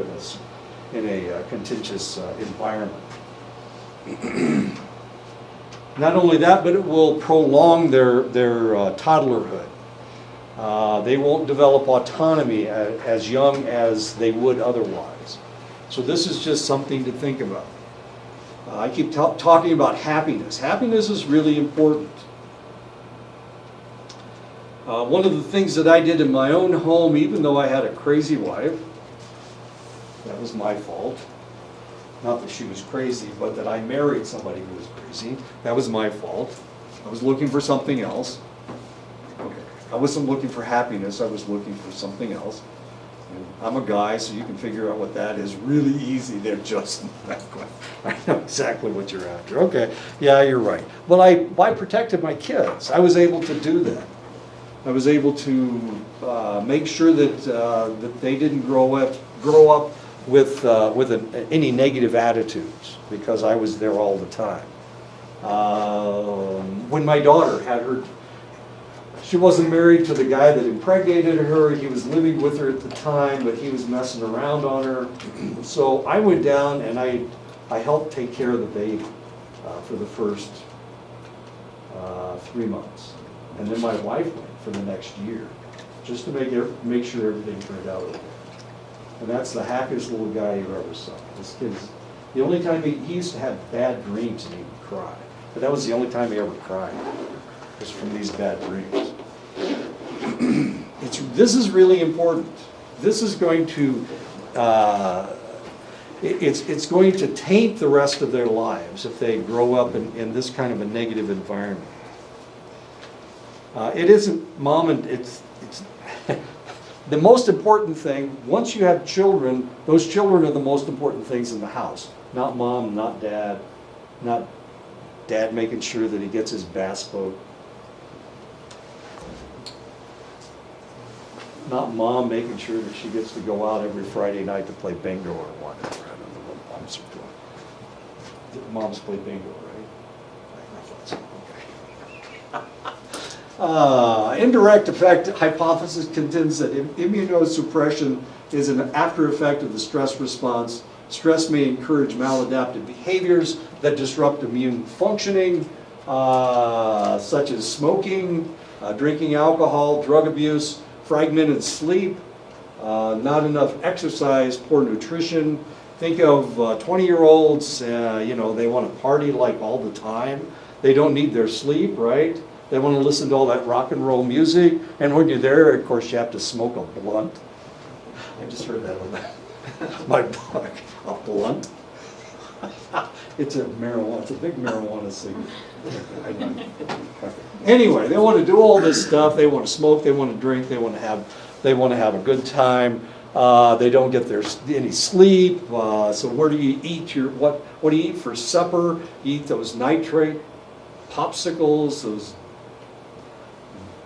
in a contentious environment. Not only that, but it will prolong their toddlerhood. They won't develop autonomy as young as they would otherwise. So this is just something to think about. I keep talking about happiness. Happiness is really important. One of the things that I did in my own home, even though I had a crazy wife, that was my fault. Not that she was crazy, but that I married somebody who was crazy. That was my fault. I was looking for something else. Okay. I wasn't looking for happiness, I was looking for something else. And I'm a guy, so you can figure out what that is really easy there, Justin. I know exactly what you're after. Okay, yeah, you're right. But I protected my kids. I was able to do that. I was able to make sure that that they didn't grow up with any negative attitudes, because I was there all the time. When my daughter had her, she wasn't married to the guy that impregnated her. He was living with her at the time, but he was messing around on her. So I went down and I helped take care of the baby for the first 3 months. And then my wife went for the next year, just to make sure everything turned out okay. And that's the happiest little guy you ever saw. This kid's, the only time he used to have bad dreams and he would cry. But that was the only time he ever cried, was from these bad dreams. This is really important. This is going to, it's going to taint the rest of their lives if they grow up in this kind of a negative environment. It isn't mom and it's the most important thing. Once you have children, those children are the most important things in the house. Not mom, not dad making sure that he gets his bass boat. Not mom making sure that she gets to go out every Friday night to play bingo or whatever. I don't know what moms are doing. Moms play bingo, right? I thought so. Okay. Indirect effect hypothesis contends that immunosuppression is an after effect of the stress response. Stress may encourage maladaptive behaviors that disrupt immune functioning, such as smoking, drinking alcohol, drug abuse, fragmented sleep, not enough exercise, poor nutrition. Think of 20-year-olds, they want to party like all the time. They don't need their sleep, right? They want to listen to all that rock and roll music. And when you're there, of course, you have to smoke a blunt. I just heard that on my book. A blunt. It's a marijuana. It's a big marijuana cigarette. Anyway, they want to do all this stuff. They want to smoke. They want to drink. They want to have a good time. They don't get any sleep. So where do you eat what do you eat for supper? You eat those nitrate popsicles, those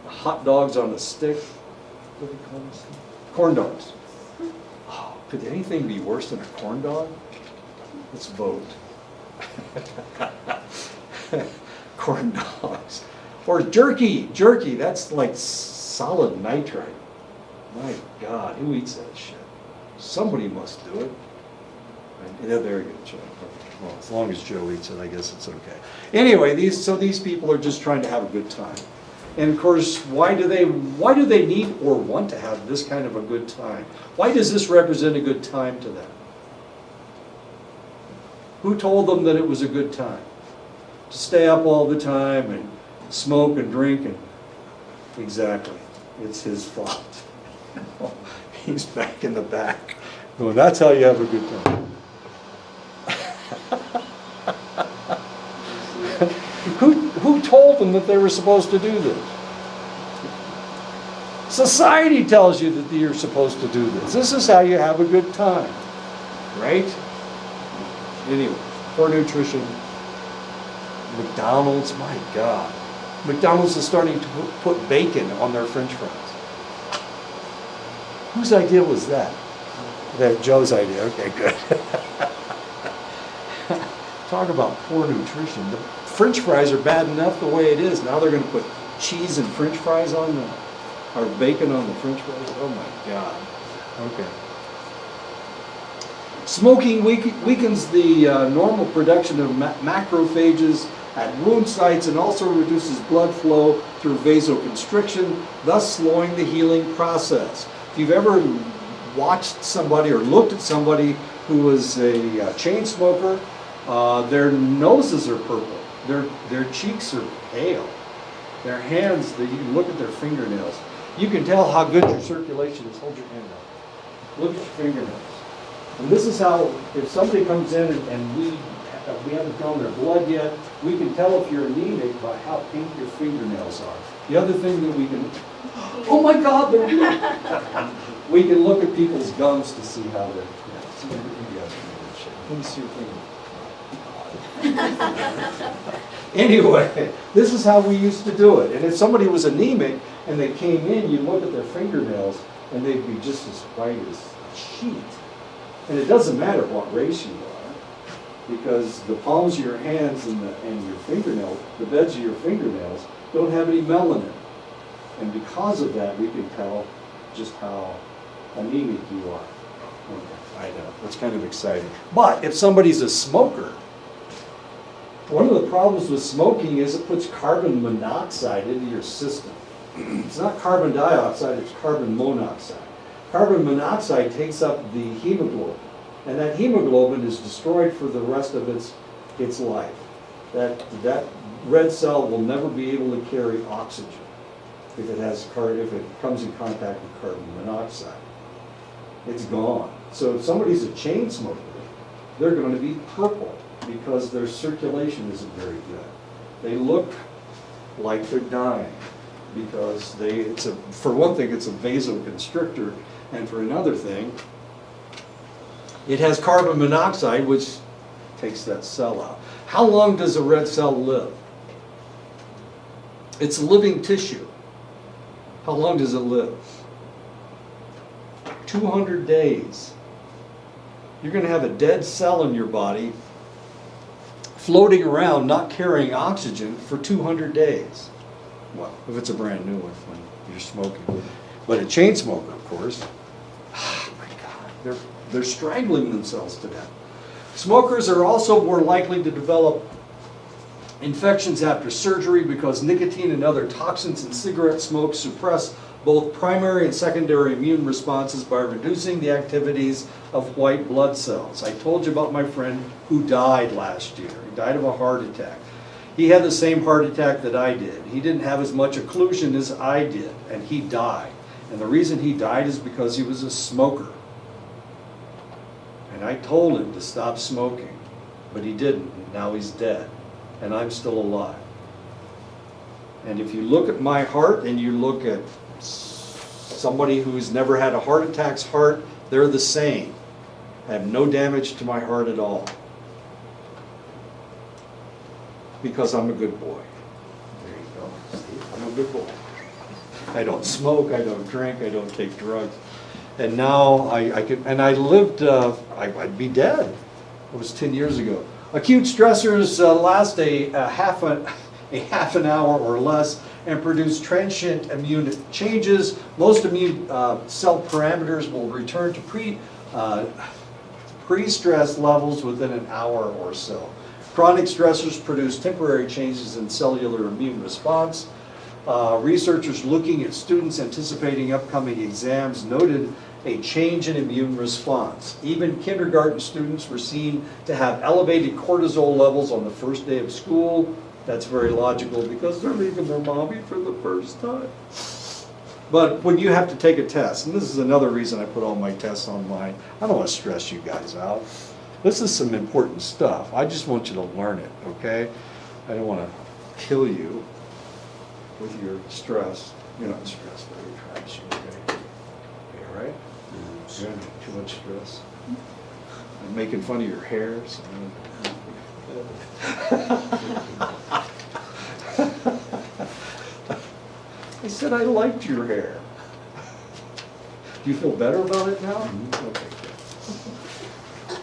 hot dogs on a stick. What do you call those? Corn dogs. Oh, could anything be worse than a corn dog? Let's vote. Corn dogs. Or jerky. Jerky, that's like solid nitrite. My God, who eats that shit? Somebody must do it. Yeah, there you go, Joe. Well, as long as Joe eats it, I guess it's okay. Anyway, these people are just trying to have a good time. And of course, why do they need or want to have this kind of a good time? Why does this represent a good time to them? Who told them that it was a good time? To stay up all the time and smoke and drink and... Exactly. It's his fault. He's back in the back. Well, that's how you have a good time. Who told them that they were supposed to do this? Society tells you that you're supposed to do this. This is how you have a good time. Right? Anyway, poor nutrition. McDonald's, my God. McDonald's is starting to put bacon on their French fries. Whose idea was that? Joe's idea. Okay, good. Talk about poor nutrition. The French fries are bad enough the way it is. Now they're going to put cheese and French fries on them, or bacon on the French fries. Oh my God. Okay. Smoking weakens the normal production of macrophages at wound sites and also reduces blood flow through vasoconstriction, thus slowing the healing process. If you've ever watched somebody or looked at somebody who was a chain smoker, their noses are purple, their cheeks are pale, their hands, you can look at their fingernails. You can tell how good your circulation is. Hold your hand out. Look at your fingernails. And this is how, if somebody comes in and we haven't drawn their blood yet, we can tell if you're anemic by how pink your fingernails are. The other thing that we can, oh my God, they're pink. We can look at people's gums to see how they're, let me see your finger. Anyway, this is how we used to do it. And if somebody was anemic and they came in, you look at their fingernails and they'd be just as white as a sheet. And it doesn't matter what race you are, because the palms of your hands and your fingernails, the beds of your fingernails, don't have any melanin. And because of that, we can tell just how anemic you are. I know, that's kind of exciting. But if somebody's a smoker, one of the problems with smoking is it puts carbon monoxide into your system. It's not carbon dioxide, it's carbon monoxide. Carbon monoxide takes up the hemoglobin, and that hemoglobin is destroyed for the rest of its life. That red cell will never be able to carry oxygen if it comes in contact with carbon monoxide. It's gone. So if somebody's a chain smoker, they're going to be purple because their circulation isn't very good. They look like they're dying because for one thing, it's a vasoconstrictor, and for another thing, it has carbon monoxide, which takes that cell out. How long does a red cell live? It's living tissue. How long does it live? 200 days. You're going to have a dead cell in your body floating around, not carrying oxygen for 200 days. Well, if it's a brand new one when you're smoking. But a chain smoker, of course, oh my God, they're strangling themselves to death. Smokers are also more likely to develop infections after surgery because nicotine and other toxins in cigarette smoke suppress both primary and secondary immune responses by reducing the activities of white blood cells. I told you about my friend who died last year. He died of a heart attack. He had the same heart attack that I did. He didn't have as much occlusion as I did, and he died. And the reason he died is because he was a smoker. And I told him to stop smoking, but he didn't, and now he's dead, and I'm still alive. And if you look at my heart and you look at somebody who's never had a heart attack's heart, they're the same. I have no damage to my heart at all. Because I'm a good boy. There you go. See, I'm a good boy. I don't smoke, I don't drink, I don't take drugs. And now I lived, I'd be dead. It was 10 years ago. Acute stressors last a half an hour or less and produce transient immune changes. Most immune cell parameters will return to pre-stress levels within an hour or so. Chronic stressors produce temporary changes in cellular immune response. Researchers looking at students anticipating upcoming exams noted a change in immune response. Even kindergarten students were seen to have elevated cortisol levels on the first day of school. That's very logical because they're leaving their mommy for the first time. But when you have to take a test, and this is another reason I put all my tests online, I don't want to stress you guys out. This is some important stuff. I just want you to learn it, okay? I don't want to kill you with your stress. You're not stressed, but you're trying to shoot, okay? Okay, all right? You're under too much stress. I'm making fun of your hair. So I said I liked your hair. Do you feel better about it now? Okay, good.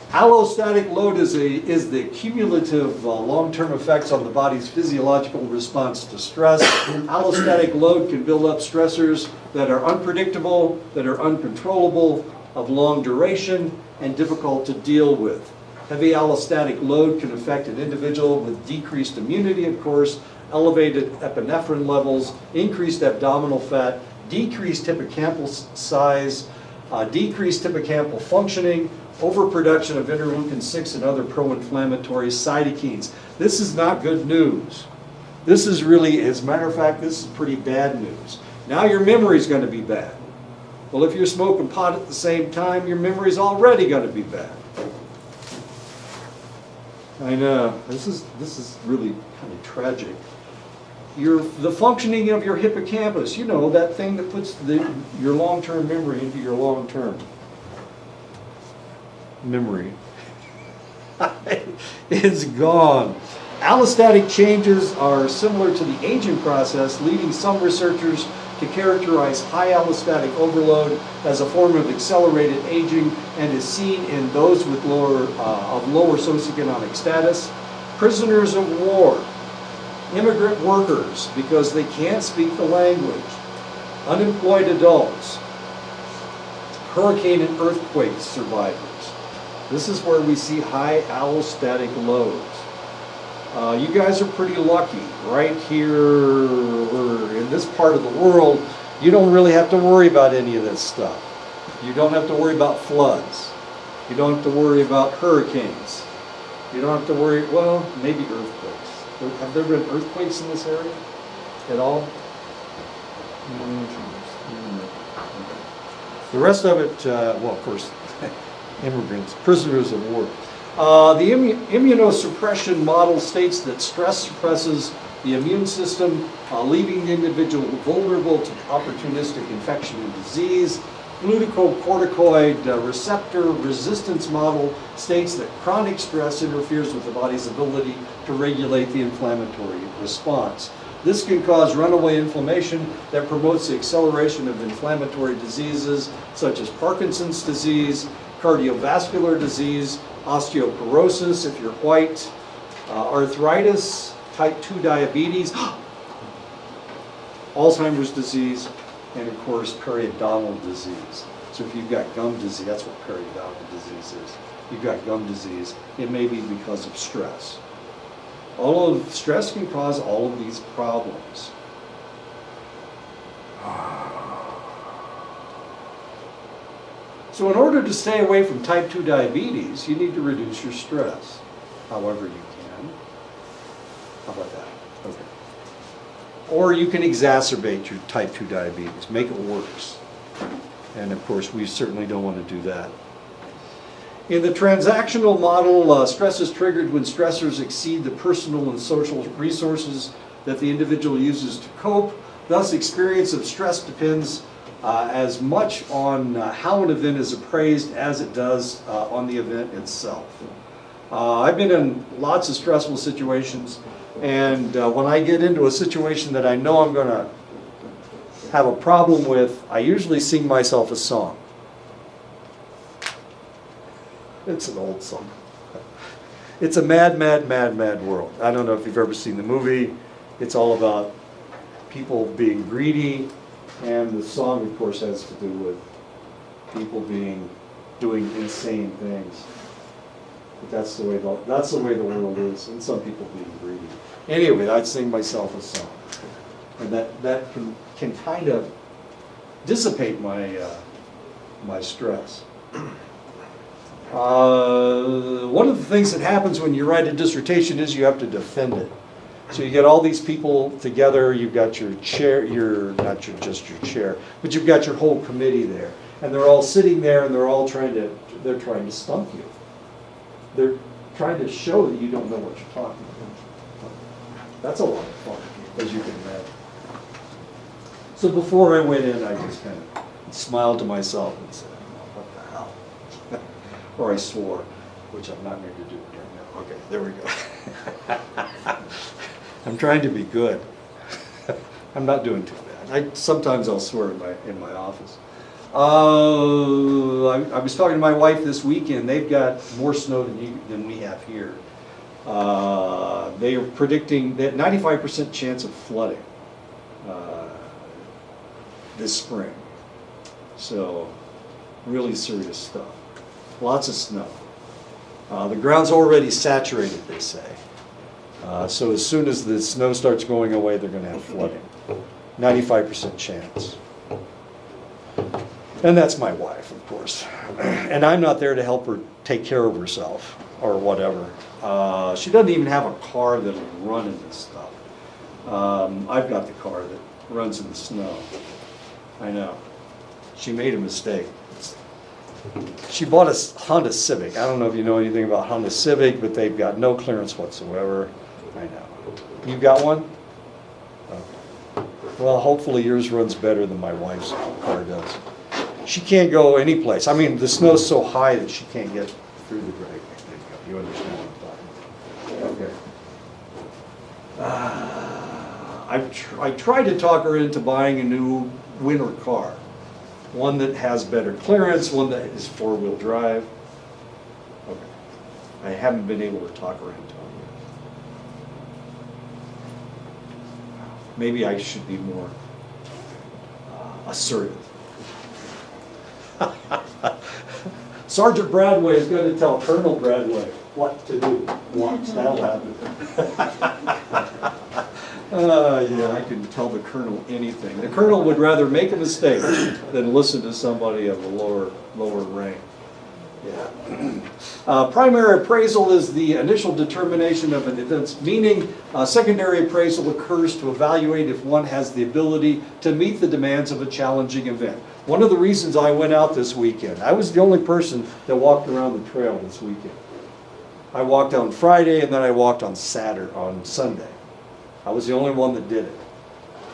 Allostatic load is the cumulative long-term effects on the body's physiological response to stress. Allostatic load can build up stressors that are unpredictable, that are uncontrollable, of long duration, and difficult to deal with. Heavy allostatic load can affect an individual with decreased immunity, of course, elevated epinephrine levels, increased abdominal fat, decreased hippocampal size, decreased hippocampal functioning, overproduction of interleukin-6 and other pro-inflammatory cytokines. This is not good news. This is really, as a matter of fact, this is pretty bad news. Now your memory's going to be bad. Well, if you're smoking pot at the same time, your memory's already going to be bad. I know, this is really kind of tragic. The functioning of your hippocampus, you know, that thing that puts your long-term memory into your long-term memory, is gone. Allostatic changes are similar to the aging process, leading some researchers to characterize high allostatic overload as a form of accelerated aging and is seen in those with lower socioeconomic status, prisoners of war, immigrant workers because they can't speak the language, unemployed adults, hurricane and earthquake survivors. This is where we see high allostatic loads. You guys are pretty lucky. Right here, or in this part of the world, you don't really have to worry about any of this stuff. You don't have to worry about floods. You don't have to worry about hurricanes. You don't have to worry, well, maybe earthquakes. Have there been earthquakes in this area at all? The rest of it, well, of course, immigrants, prisoners of war. The immunosuppression model states that stress suppresses the immune system, leaving the individual vulnerable to opportunistic infection and disease. Glucocorticoid receptor resistance model states that chronic stress interferes with the body's ability to regulate the inflammatory response. This can cause runaway inflammation that promotes the acceleration of inflammatory diseases such as Parkinson's disease, cardiovascular disease, osteoporosis if you're white, arthritis, type 2 diabetes, Alzheimer's disease, and of course periodontal disease. So if you've got gum disease, that's what periodontal disease is. You've got gum disease, it may be because of stress. Stress can cause all of these problems. So in order to stay away from type 2 diabetes, you need to reduce your stress, however you can. How about that? Okay. Or you can exacerbate your type 2 diabetes, make it worse. And of course, we certainly don't want to do that. In the transactional model, stress is triggered when stressors exceed the personal and social resources that the individual uses to cope. Thus, experience of stress depends as much on how an event is appraised as it does on the event itself. I've been in lots of stressful situations, and when I get into a situation that I know I'm going to have a problem with, I usually sing myself a song. It's an old song. It's a mad, mad, mad, mad world. I don't know if you've ever seen the movie. It's all about people being greedy, and the song, of course, has to do with people doing insane things. But that's the way the world is, and some people being greedy. Anyway, I'd sing myself a song, and that can kind of dissipate my stress. One of the things that happens when you write a dissertation is you have to defend it. So you get all these people together, you've got your chair, just your chair, but you've got your whole committee there. And they're all sitting there and they're trying to stump you. They're trying to show that you don't know what you're talking about. That's a lot of fun, as you can imagine. So before I went in, I just kind of smiled to myself and said, what the hell? Or I swore, which I'm not going to do right now. Okay, there we go. I'm trying to be good. I'm not doing too bad. Sometimes I'll swear in my office. I was talking to my wife this weekend. They've got more snow than we have here. They are predicting that 95% chance of flooding this spring. So really serious stuff. Lots of snow. The ground's already saturated, they say. So as soon as the snow starts going away, they're going to have flooding. 95% chance. And that's my wife, of course. And I'm not there to help her take care of herself or whatever. She doesn't even have a car that'll run in this stuff. I've got the car that runs in the snow. I know. She made a mistake. She bought a Honda Civic. I don't know if you know anything about Honda Civic, but they've got no clearance whatsoever. I know. You got one? Okay. Well, hopefully yours runs better than my wife's car does. She can't go any place. I mean, the snow's so high that she can't get through the driveway. You understand what I'm talking about? Okay. I tried to talk her into buying a new winter car. One that has better clearance, one that is four-wheel drive. Okay. I haven't been able to talk her into it yet. Maybe I should be more assertive. Sergeant Bradway is going to tell Colonel Bradway what to do. Watch, that'll happen. Yeah, I can tell the colonel anything. The colonel would rather make a mistake than listen to somebody of a lower rank. Yeah. Primary appraisal is the initial determination of an event's meaning. Secondary appraisal occurs to evaluate if one has the ability to meet the demands of a challenging event. One of the reasons I went out this weekend, I was the only person that walked around the trail this weekend. I walked on Friday and then I walked on Sunday. I was the only one that did it.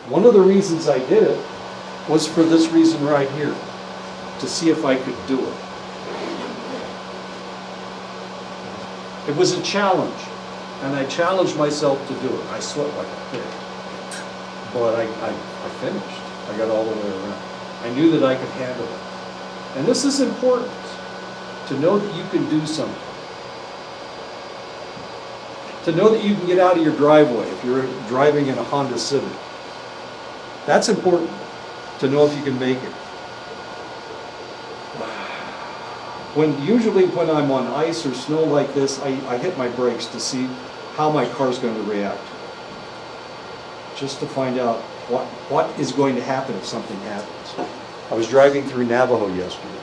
One of the reasons I did it was for this reason right here, to see if I could do it. It was a challenge, and I challenged myself to do it. I sweat like a pig, but I finished. I got all the way around. I knew that I could handle it. And this is important, to know that you can do something. To know that you can get out of your driveway if you're driving in a Honda Civic. That's important, to know if you can make it. Usually when I'm on ice or snow like this, I hit my brakes to see how my car's going to react. Just to find out what is going to happen if something happens. I was driving through Navajo yesterday,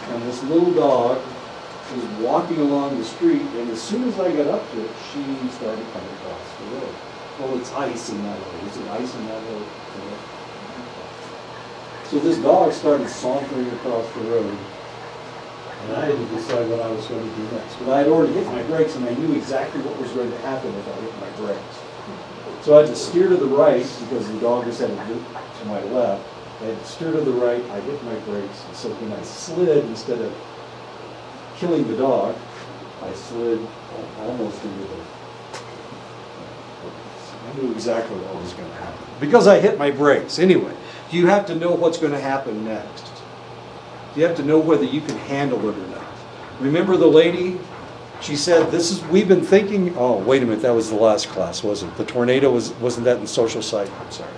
and this little dog was walking along the street, and as soon as I got up to it, she started coming across the road. Well, it's ice in that road. Is it ice in that road? So this dog started sauntering across the road, and I had to decide what I was going to do next. But I had already hit my brakes, and I knew exactly what was going to happen if I hit my brakes. So I had to steer to the right, because the dog was headed to my left. I had to steer to the right, I hit my brakes, and so when I slid, instead of killing the dog, I slid almost into the... I knew exactly what was going to happen. Because I hit my brakes. Anyway, you have to know what's going to happen next. You have to know whether you can handle it or not. Remember the lady? She said, we've been thinking, oh, wait a minute, that was the last class, wasn't it? The tornado, wasn't that in social psych? I'm sorry.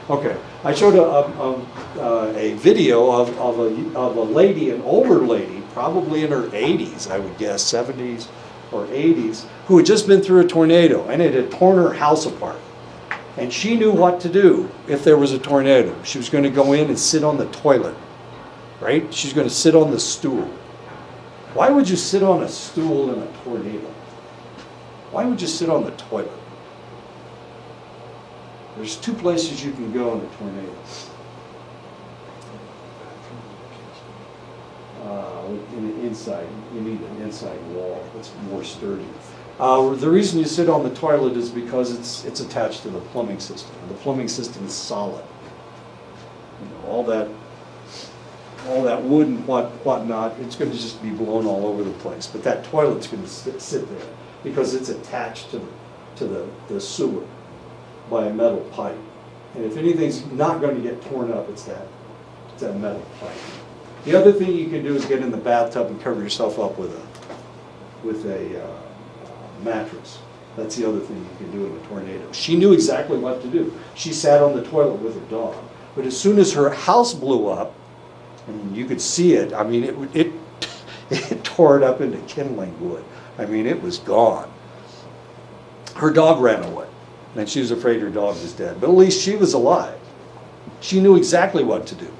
Okay, I showed a video of a lady, an older lady, probably in her 80s, I would guess, 70s or 80s, who had just been through a tornado, and it had torn her house apart. And she knew what to do if there was a tornado. She was going to go in and sit on the toilet, right? She's going to sit on the stool. Why would you sit on a stool in a tornado? Why would you sit on the toilet? There's two places you can go in a tornado. Inside, you need an inside wall that's more sturdy. The reason you sit on the toilet is because it's attached to the plumbing system. The plumbing system is solid. You know, all that wood and whatnot, it's going to just be blown all over the place. But that toilet's going to sit there because it's attached to the sewer by a metal pipe. And if anything's not going to get torn up, it's that metal pipe. The other thing you can do is get in the bathtub and cover yourself up with a mattress. That's the other thing you can do in a tornado. She knew exactly what to do. She sat on the toilet with her dog. But as soon as her house blew up, and you could see it, I mean, it tore it up into kindling wood. I mean, it was gone. Her dog ran away, and she was afraid her dog was dead. But at least she was alive. She knew exactly what to do.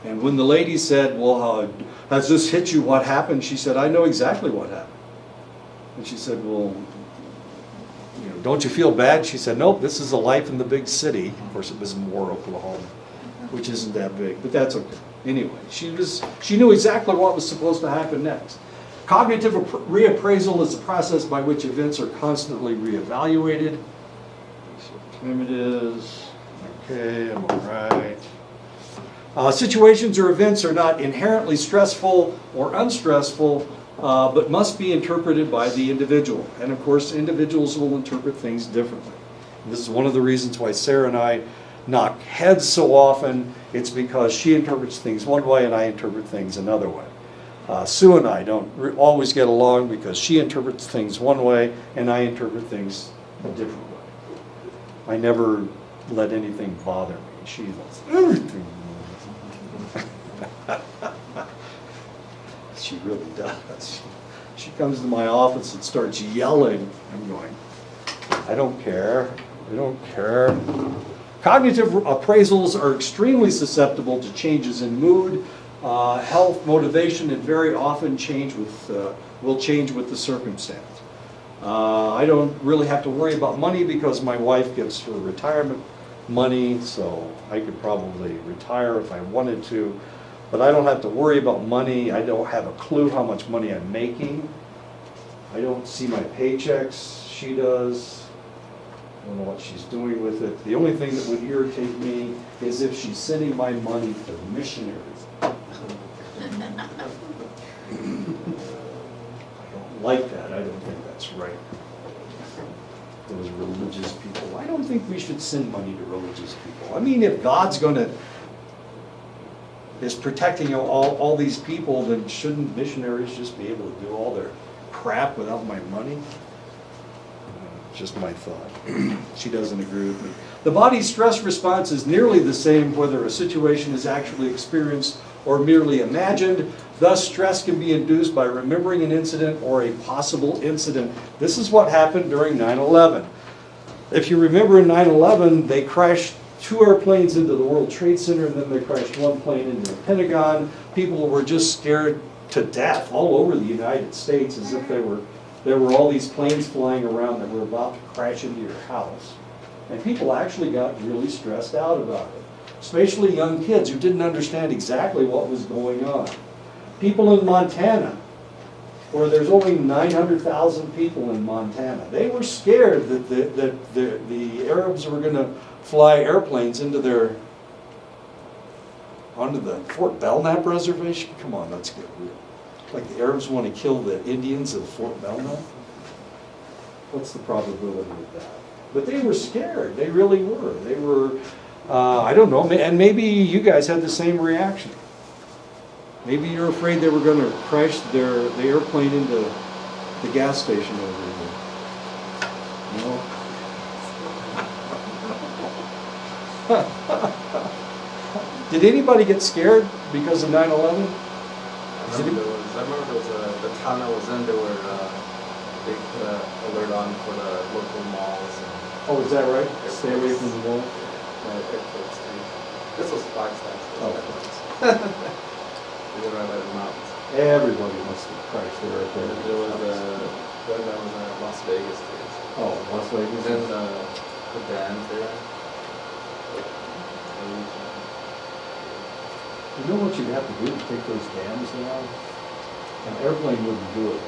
And when the lady said, well, has this hit you? What happened? She said, I know exactly what happened. And she said, well, don't you feel bad? She said, nope, this is a life in the big city. Of course, it was in Moore, Oklahoma, which isn't that big, but that's okay. Anyway, she knew exactly what was supposed to happen next. Cognitive reappraisal is a process by which events are constantly reevaluated. Let's see what time it is. Okay, I'm all right. Situations or events are not inherently stressful or unstressful, but must be interpreted by the individual. And of course, individuals will interpret things differently. And this is one of the reasons why Sarah and I knock heads so often. It's because she interprets things one way and I interpret things another way. Sue and I don't always get along because she interprets things one way and I interpret things a different way. I never let anything bother me. She lets everything. She really does. She comes to my office and starts yelling. I'm going, I don't care. I don't care. Cognitive appraisals are extremely susceptible to changes in mood, health, motivation, and very often will change with the circumstance. I don't really have to worry about money because my wife gives her retirement money, so I could probably retire if I wanted to. But I don't have to worry about money. I don't have a clue how much money I'm making. I don't see my paychecks. She does. I don't know what she's doing with it. The only thing that would irritate me is if she's sending my money to missionaries. I don't like that. I don't think that's right. Those religious people. I don't think we should send money to religious people. I mean, if God's is protecting all these people, then shouldn't missionaries just be able to do all their crap without my money? Just my thought. She doesn't agree with me. The body's stress response is nearly the same whether a situation is actually experienced or merely imagined. Thus, stress can be induced by remembering an incident or a possible incident. This is what happened during 9/11. If you remember in 9/11, they crashed 2 airplanes into the World Trade Center, and then they crashed 1 plane into the Pentagon. People were just scared to death all over the United States, as if there were all these planes flying around that were about to crash into your house. And people actually got really stressed out about it, especially young kids who didn't understand exactly what was going on. People in Montana, where there's only 900,000 people in Montana, they were scared that the Arabs were going to fly airplanes onto the Fort Belknap reservation. Come on, let's get real. Like the Arabs want to kill the Indians of Fort Belknap? What's the probability of that? But they were scared. They really were. They were, I don't know, and maybe you guys had the same reaction. Maybe you're afraid they were going to crash the airplane into the gas station over here. You know? Did anybody get scared because of 9/11? I remember there was the town I was in, there were, they put an alert on for the local malls and Oh, is that right? Stay away from the wall. airports too. This was Flagstaff. Oh. We were right by the mountains. Everybody must have crashed their And airplane. there was that was Las Vegas too. Oh, Las And Vegas. then the dams there. You know what you'd have to do to take those dams down? An airplane wouldn't do it.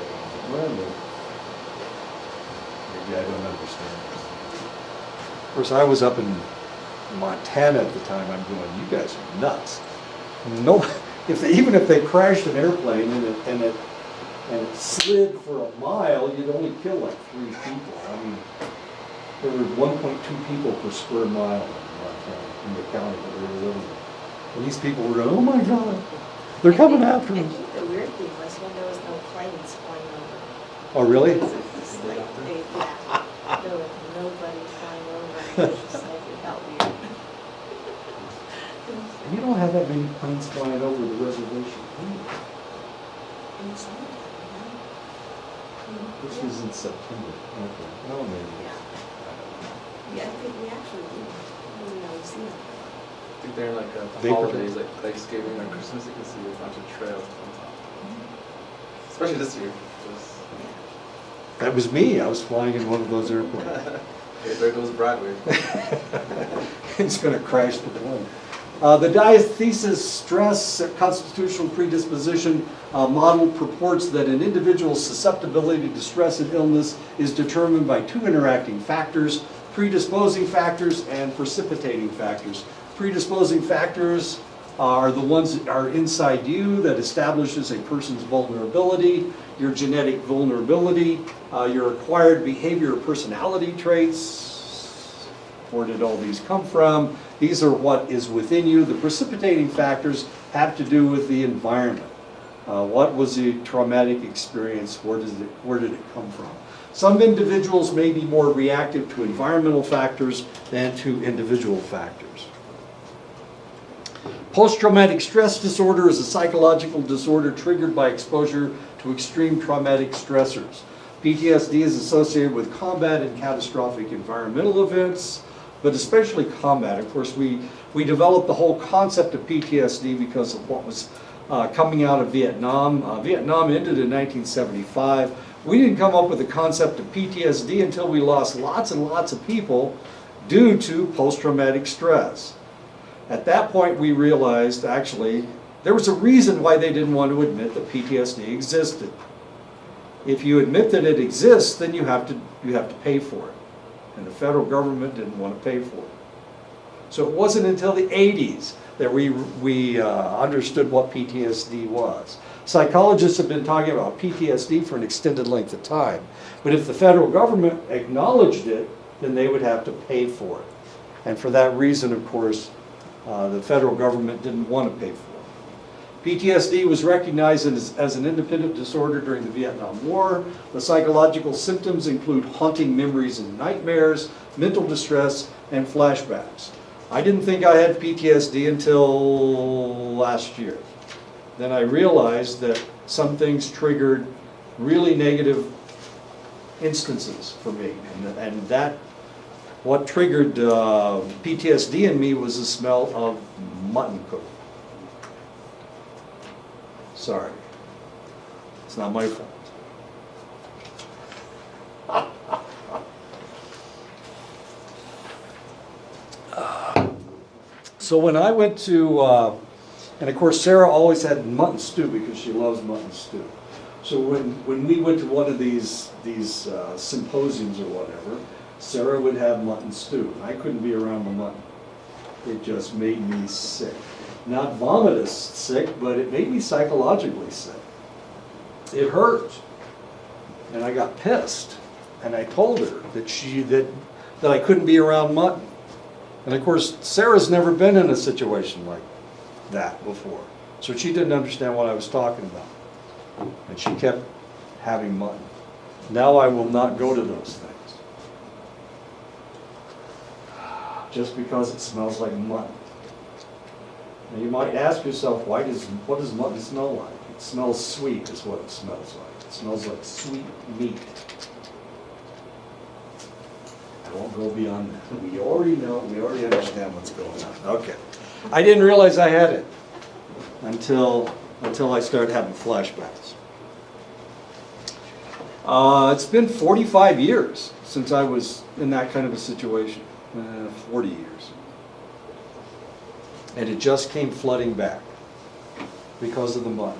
Maybe I don't understand. Of course, I was up in Montana at the time. I'm going, you guys are nuts. No, even if they crashed an airplane and it slid for a mile, you'd only kill like 3 people. I mean, there were 1.2 people per square mile in Montana, in the county that we were living in. And these people were going, oh my God, they're coming after I us. think the weird thing was when there was no planes flying over. Oh, really? It's like there was nobody flying over. It was just like, it felt weird. You don't have that many planes flying over the reservation. This was in September. Okay. Oh, maybe. Yeah, I think we actually do. We always see them. I think they're like the Vapor. holidays, like Thanksgiving or Christmas, you can see a bunch of trails on top. Especially this year. That was me. I was flying in one of those airplanes. Hey, there goes Bradley. It's going to crash the plane. The diathesis stress constitutional predisposition model purports that an individual's susceptibility to stress and illness is determined by two interacting factors: predisposing factors and precipitating factors. Predisposing factors are the ones that are inside you that establishes a person's vulnerability, your genetic vulnerability, your acquired behavior or personality traits. Where did all these come from? These are what is within you. The precipitating factors have to do with the environment. What was the traumatic experience? Where did it come from? Some individuals may be more reactive to environmental factors than to individual factors. Post-traumatic stress disorder is a psychological disorder triggered by exposure to extreme traumatic stressors. PTSD is associated with combat and catastrophic environmental events, but especially combat. Of course, we developed the whole concept of PTSD because of what was coming out of Vietnam. Vietnam ended in 1975. We didn't come up with the concept of PTSD until we lost lots and lots of people due to post-traumatic stress. At that point, we realized, actually, there was a reason why they didn't want to admit that PTSD existed. If you admit that it exists, then you have to pay for it. And the federal government didn't want to pay for it. So it wasn't until the 80s that we understood what PTSD was. Psychologists have been talking about PTSD for an extended length of time. But if the federal government acknowledged it, then they would have to pay for it. And for that reason, of course, the federal government didn't want to pay for it. PTSD was recognized as an independent disorder during the Vietnam War. The psychological symptoms include haunting memories and nightmares, mental distress, and flashbacks. I didn't think I had PTSD until last year. Then I realized that some things triggered really negative instances for me, and that what triggered PTSD in me was the smell of mutton cooking. Sorry. It's not my fault. So when I went to, and of course Sarah always had mutton stew because she loves mutton stew. So when we went to one of these symposiums or whatever, Sarah would have mutton stew. I couldn't be around the mutton. It just made me sick. Not vomitous sick, but it made me psychologically sick. It hurt. And I got pissed. And I told her that I couldn't be around mutton. And of course, Sarah's never been in a situation like that before. So she didn't understand what I was talking about. And she kept having mutton. Now I will not go to those things. Just because it smells like mutton. Now you might ask yourself, what does mutton smell like? It smells sweet is what it smells like. It smells like sweet meat. I won't go beyond that. We already know, we already understand what's going on. Okay. I didn't realize I had it until I started having flashbacks. It's been 45 years since I was in that kind of a situation. 40 years. And it just came flooding back because of the mutton.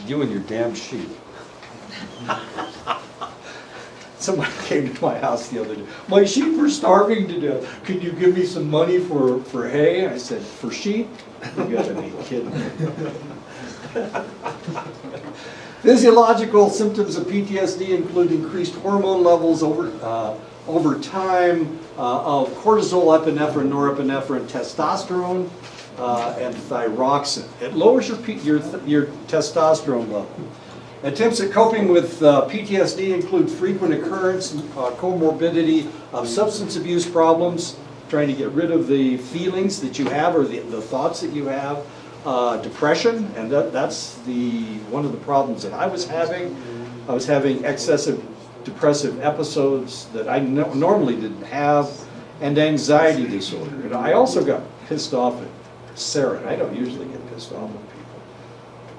You and your damn sheep. Somebody came to my house the other day. My sheep are starving to death. Could you give me some money for hay? I said, for sheep? You gotta be kidding me. Physiological symptoms of PTSD include increased hormone levels over time of cortisol, epinephrine, norepinephrine, testosterone, and thyroxine. It lowers your testosterone level. Attempts at coping with PTSD include frequent occurrence, comorbidity of substance abuse problems, trying to get rid of the feelings that you have or the thoughts that you have, depression, and that's one of the problems that I was having. I was having excessive depressive episodes that I normally didn't have, and anxiety disorder. And I also got pissed off at Sarah. I don't usually get pissed off at people.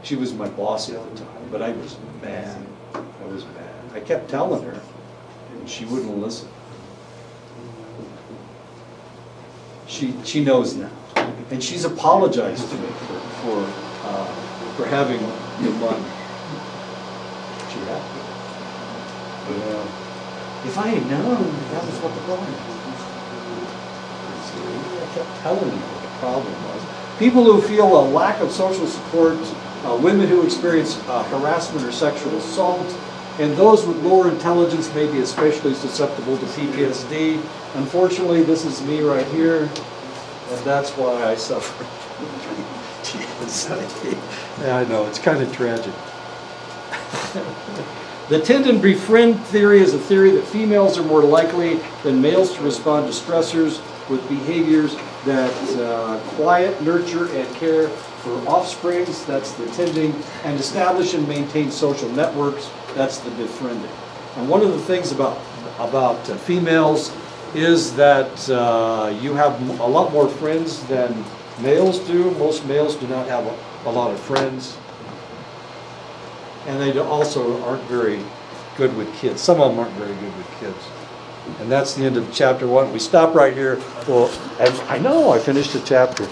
She was my boss at the time, but I was mad. I was mad. I kept telling her, and she wouldn't listen. She knows now, and she's apologized to me for having the money. She had. Yeah. If I had known that was what the problem was. See, I kept telling you what the problem was. People who feel a lack of social support, women who experience harassment or sexual assault, and those with lower intelligence may be especially susceptible to PTSD. Unfortunately, this is me right here, and that's why I suffer from PTSD. Yeah, I know, it's kind of tragic. The tend and befriend theory is a theory that females are more likely than males to respond to stressors with behaviors that quiet, nurture, and care for offsprings, that's the tending, and establish and maintain social networks, that's the befriending. And one of the things about females is that you have a lot more friends than males do. Most males do not have a lot of friends. And they also aren't very good with kids. Some of them aren't very good with kids. And that's the end of chapter 1. We stop right here. Well, I know I finished a chapter.